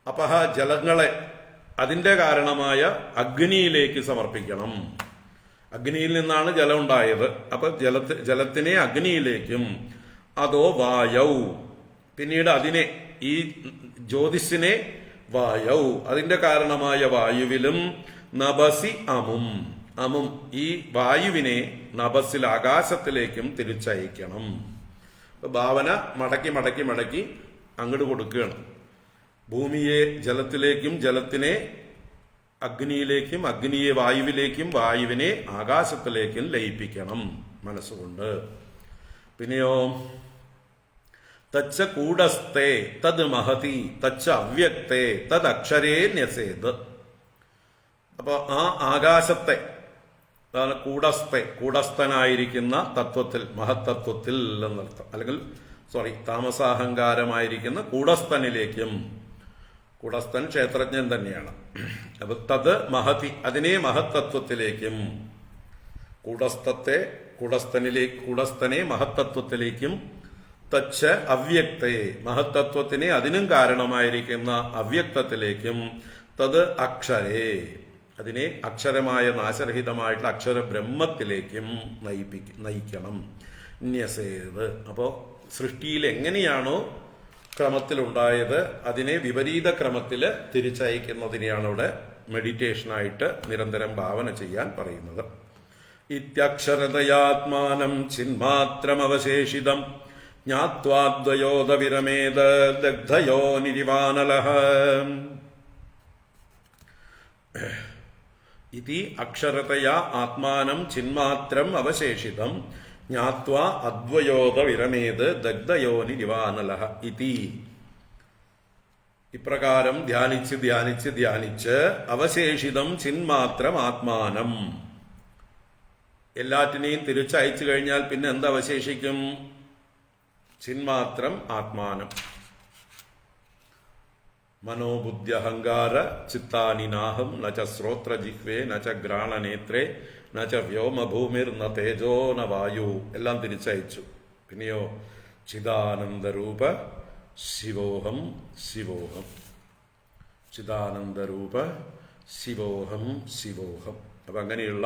അപഹ ജലങ്ങളെ അതിന്റെ കാരണമായ അഗ്നിയിലേക്ക് സമർപ്പിക്കണം. അഗ്നിയിൽ നിന്നാണ് ജലം ഉണ്ടായത്. അപ്പൊ ജലത്തിനെ അഗ്നിയിലേക്കും. അതോ വായൗ, പിന്നീട് അതിനെ, ഈ ജ്യോതിസിനെ വായൗ, അതിന്റെ കാരണമായ വായുവിലും. നഭസി അമും, അമും ഈ വായുവിനെ നഭസിൽ ആകാശത്തിലേക്കും തിരിച്ചയക്കണം. ഭാവന മടക്കി അങ്ങോട്ട് കൊടുക്കുകയാണ്. ഭൂമിയെ ജലത്തിലേക്കും, ജലത്തിനെ അഗ്നിയിലേക്കും, അഗ്നിയെ വായുവിലേക്കും, വായുവിനെ ആകാശത്തിലേക്കും ലയിപ്പിക്കണം മനസ്സുകൊണ്ട്. പിന്നെയോ തച്ച കൂടസ്ഥേ തത് മഹതി തച്ച അവ്യക്തേ തത് അക്ഷരേ ന്യസേത്. അപ്പൊ ആ ആകാശത്തെ, കൂടസ്ഥെ, കൂടസ്ഥനായിരിക്കുന്ന തത്വത്തിൽ, മഹത്തത്വത്തിൽ എന്നർത്ഥം. അല്ലെങ്കിൽ താമസാഹങ്കാരമായിരിക്കുന്ന കൂടസ്ഥനിലേക്കും. കൂടസ്ഥൻ ക്ഷേത്രജ്ഞൻ തന്നെയാണ്. അപ്പൊ തത് മഹതി, അതിനെ മഹത്തത്വത്തിലേക്കും. കൂടസ്ഥനെ മഹത്തത്വത്തിലേക്കും. തച്ച അവ്യക്തയെ, മഹത്തത്വത്തിനെ അതിനും കാരണമായിരിക്കുന്ന അവ്യക്തത്തിലേക്കും. തത് അക്ഷരേ, അതിനെ അക്ഷരമായ നാശരഹിതമായിട്ടുള്ള അക്ഷര ബ്രഹ്മത്തിലേക്കും നയിക്കണം. ന്യസേത്. അപ്പോ സൃഷ്ടിയിൽ എങ്ങനെയാണോ ക്രമത്തിലുണ്ടായത് അതിനെ വിപരീത ക്രമത്തില് തിരിച്ചയക്കുന്നതിനെയാണ് ഇവിടെ മെഡിറ്റേഷനായിട്ട് നിരന്തരം ഭാവന ചെയ്യാൻ പറയുന്നത്. ഇത്യക്ഷരതയാത്മാനം ചിന്മാത്രമവശേഷിതം ജ്ഞാത്വാദ്വയോദ വിരമേത ദഗ്ധയോ നിരിവാനലഃ. ഇതി അക്ഷരതയാ ആത്മാനം ചിന്മാത്രം അവശേഷിതം ജ്ഞാത്വാ അദ്വയോദ വിരമേത് ദഗ്ധയോ നിരിവാനലഃ. ഇതി ഇപ്രകാരം ധ്യാനിച്ച് ധ്യാനിച്ച് ധ്യാനിച്ച് അവശേഷിതം ചിന്മാത്രം ആത്മാനം. എല്ലാറ്റിനെയും തിരിച്ചയച്ചു കഴിഞ്ഞാൽ പിന്നെ എന്തവശേഷിക്കും? ചിന്മാത്രം ആത്മാനം. മനോബുദ്ധി അഹങ്കാര ചിത്താനി നാഹം നച ശ്രോത്ര ജിഹ്വേ നച ഘ്രാണനേത്രേ നച വ്യോമഭൂമിർ ന തേജോ ന വായു എല്ലാം തിരിച്ചയച്ചു. പിന്നെയോ ചിദാനന്ദരൂപ ശിവോഹം ശിവോഹം, ചിദാനന്ദരൂപ ശിവോഹം ശിവോഹം. അപ്പം അങ്ങനെയുള്ള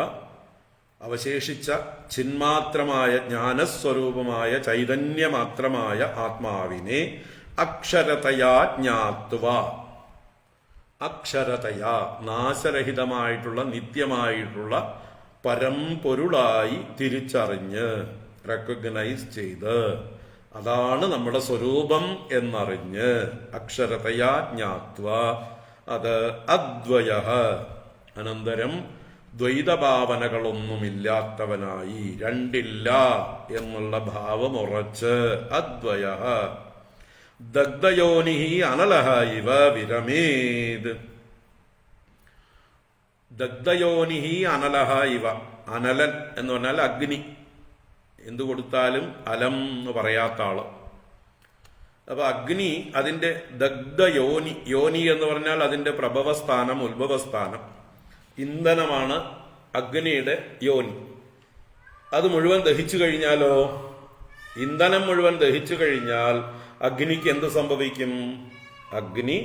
അവശേഷിച്ച ചിന്മാത്രമായ ജ്ഞാനസ്വരൂപമായ ചൈതന്യമാത്രമായ ആത്മാവിനെ അക്ഷരതയാ ജ്ഞാത്വ, അക്ഷരതയാ നാശരഹിതമായിട്ടുള്ള നിത്യമായിട്ടുള്ള പരമ്പൊരുളായി തിരിച്ചറിഞ്ഞ് റെക്കഗ്നൈസ് ചെയ്ത് അതാണ് നമ്മുടെ സ്വരൂപം എന്നറിഞ്ഞ് അക്ഷരതയാ ജ്ഞാത്വ അത് അദ്വയ, അനന്തരം ദ്വൈതഭാവനകളൊന്നുമില്ലാത്തവനായി, രണ്ടില്ല എന്നുള്ള ഭാവം ഉറച്ച് അദ്വയ ദഗ്ധയോനി അനലഹ ഇവ വിരമേത്. ദഗ്ധയോനി അനലഹ ഇവ, അനലൻ എന്ന് പറഞ്ഞാൽ അഗ്നി, എന്തു കൊടുത്താലും അലം എന്ന് പറയാത്ത ആള്. അപ്പൊ അഗ്നി അതിന്റെ ദഗ്ധയോനി, യോനി എന്ന് പറഞ്ഞാൽ അതിന്റെ പ്രഭവസ്ഥാനം ഉത്ഭവസ്ഥാനം, ഇന്ധനമാണ് അഗ്നിയുടെ യോനി. അത് മുഴുവൻ ദഹിച്ചു കഴിഞ്ഞാലോ, ഇന്ധനം മുഴുവൻ ദഹിച്ചു കഴിഞ്ഞാൽ അഗ്നിക്ക് എന്ത് സംഭവിക്കും? അഗ്നി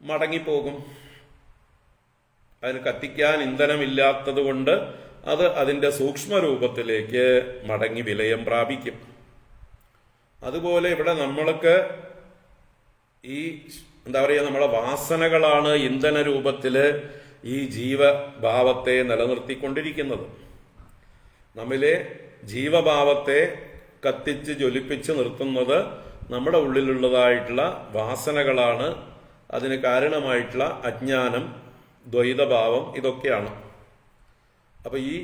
മടങ്ങിപ്പോകും. അതിന് കത്തിക്കാൻ ഇന്ധനമില്ലാത്തത് കൊണ്ട് അത് അതിന്റെ സൂക്ഷ്മരൂപത്തിലേക്ക് മടങ്ങി വിലയം പ്രാപിക്കും. അതുപോലെ ഇവിടെ നമ്മൾക്ക് ഈ എന്താ പറയുക, നമ്മളെ വാസനകളാണ് ഇന്ധന രൂപത്തില് ഈ ജീവഭാവത്തെ നിലനിർത്തിക്കൊണ്ടിരിക്കുന്നത്. നമ്മിലെ ജീവഭാവത്തെ കത്തിച്ച് ജ്വലിപ്പിച്ച് നിർത്തുന്നത് നമ്മുടെ ഉള്ളിലുള്ളതായിട്ടുള്ള വാസനകളാണ്. അതിന് കാരണമായിട്ടുള്ള അജ്ഞാനം, ദ്വൈതഭാവം, ഇതൊക്കെയാണ്. അപ്പൊ ഈ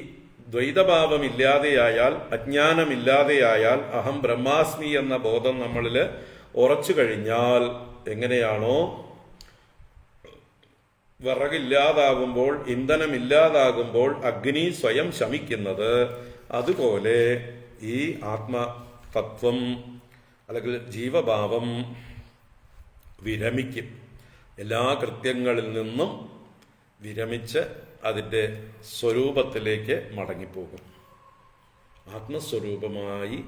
ദ്വൈതഭാവം ഇല്ലാതെയായാൽ, അജ്ഞാനമില്ലാതെയായാൽ, അഹം ബ്രഹ്മാസ്മി എന്ന ബോധം നമ്മളിൽ ഉറച്ചു കഴിഞ്ഞാൽ, എങ്ങനെയാണോ വിറകില്ലാതാകുമ്പോൾ, ഇന്ധനമില്ലാതാകുമ്പോൾ അഗ്നി സ്വയം ശമിക്കുന്നത്, അതുപോലെ ഈ ആത്മതത്വം അല്ലെങ്കിൽ ജീവഭാവം വിരമിക്കും. എല്ലാ കൃത്യങ്ങളിൽ നിന്നും വിരമിച്ച് അതിൻ്റെ സ്വരൂപത്തിലേക്ക് മടങ്ങിപ്പോകും. ആത്മസ്വരൂപമായി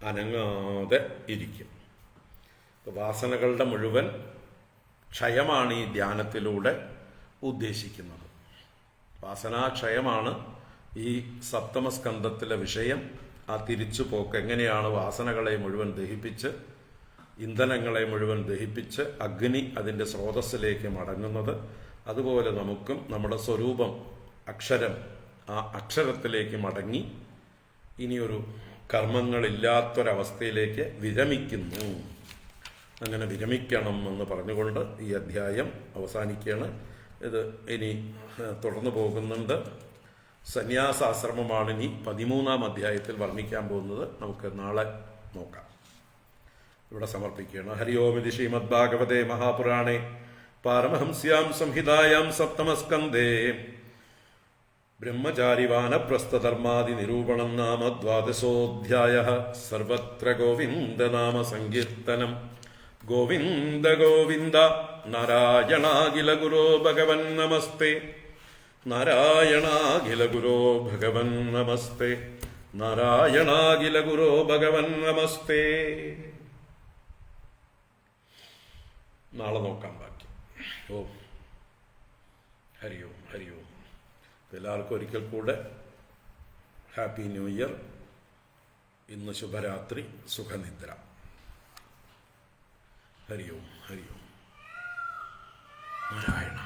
അനങ്ങാതെ ഇരിക്കും. വാസനകളുടെ മുഴുവൻ ക്ഷയമാണ് ഈ ധ്യാനത്തിലൂടെ ഉദ്ദേശിക്കുന്നത്. വാസനാക്ഷയമാണ് ഈ സപ്തമസ്കന്ധത്തിലെ വിഷയം. ആ തിരിച്ചുപോക്ക് എങ്ങനെയാണ് വാസനകളെ മുഴുവൻ ദഹിപ്പിച്ച്, ഇന്ധനങ്ങളെ മുഴുവൻ ദഹിപ്പിച്ച് അഗ്നി അതിൻ്റെ സ്രോതസ്സിലേക്ക് മടങ്ങുന്നത്, അതുപോലെ നമുക്കും നമ്മുടെ സ്വരൂപം അക്ഷരം, ആ അക്ഷരത്തിലേക്ക് മടങ്ങി ഇനിയൊരു കർമ്മങ്ങളില്ലാത്തൊരവസ്ഥയിലേക്ക് വിരമിക്കുന്നു. അങ്ങനെ വിരമിക്കണം എന്ന് പറഞ്ഞുകൊണ്ട് ഈ അധ്യായം അവസാനിക്കുകയാണ്. ഇത് ഇനി തുടർന്നു പോകുന്നുണ്ട്. സന്യാസാശ്രമമാണ് ഇനി 13-ാം അധ്യായത്തിൽ വർണ്ണിക്കാൻ പോകുന്നത്. നമുക്ക് നാളെ നോക്കാം. ഇവിടെ സമർപ്പിക്കുകയാണ്. ഹരി ഓം. ഇതി ശ്രീമദ് ഭാഗവതേ മഹാപുരാണേ പാരമഹംസ്യാം സംഹിതായാം സപ്തമസ്കന്ധേ ബ്രഹ്മചാരി വാനപ്രസ്ഥധർമാദി നിരൂപണം നാമ 12-ഓധ്യായഃ. സർവത്ര ഗോവിന്ദനാമ സങ്കീർത്തനം. ഗോവിന്ദ ഗോവിന്ദ. നാരായണാഖില ഗുരോ ഭഗവൻ നമസ്തേ. നാരായണാഖില ഗുരോ ഭഗവൻ നമസ്തേ. നാരായണാഖില ഗുരോ ഭഗവൻ നമസ്തേ. നാളെ നോക്കാം ബാക്കി. ഓം. ഹരി ഓം. ഹരി ഓം. എല്ലാവർക്കും ഒരിക്കൽ കൂടെ ഹാപ്പി ന്യൂ ഇയർ. ഇന്ന് ശുഭരാത്രി, സുഖനിദ്ര. ഹരി ഓം. ഹരി ഓം. നാരായണ.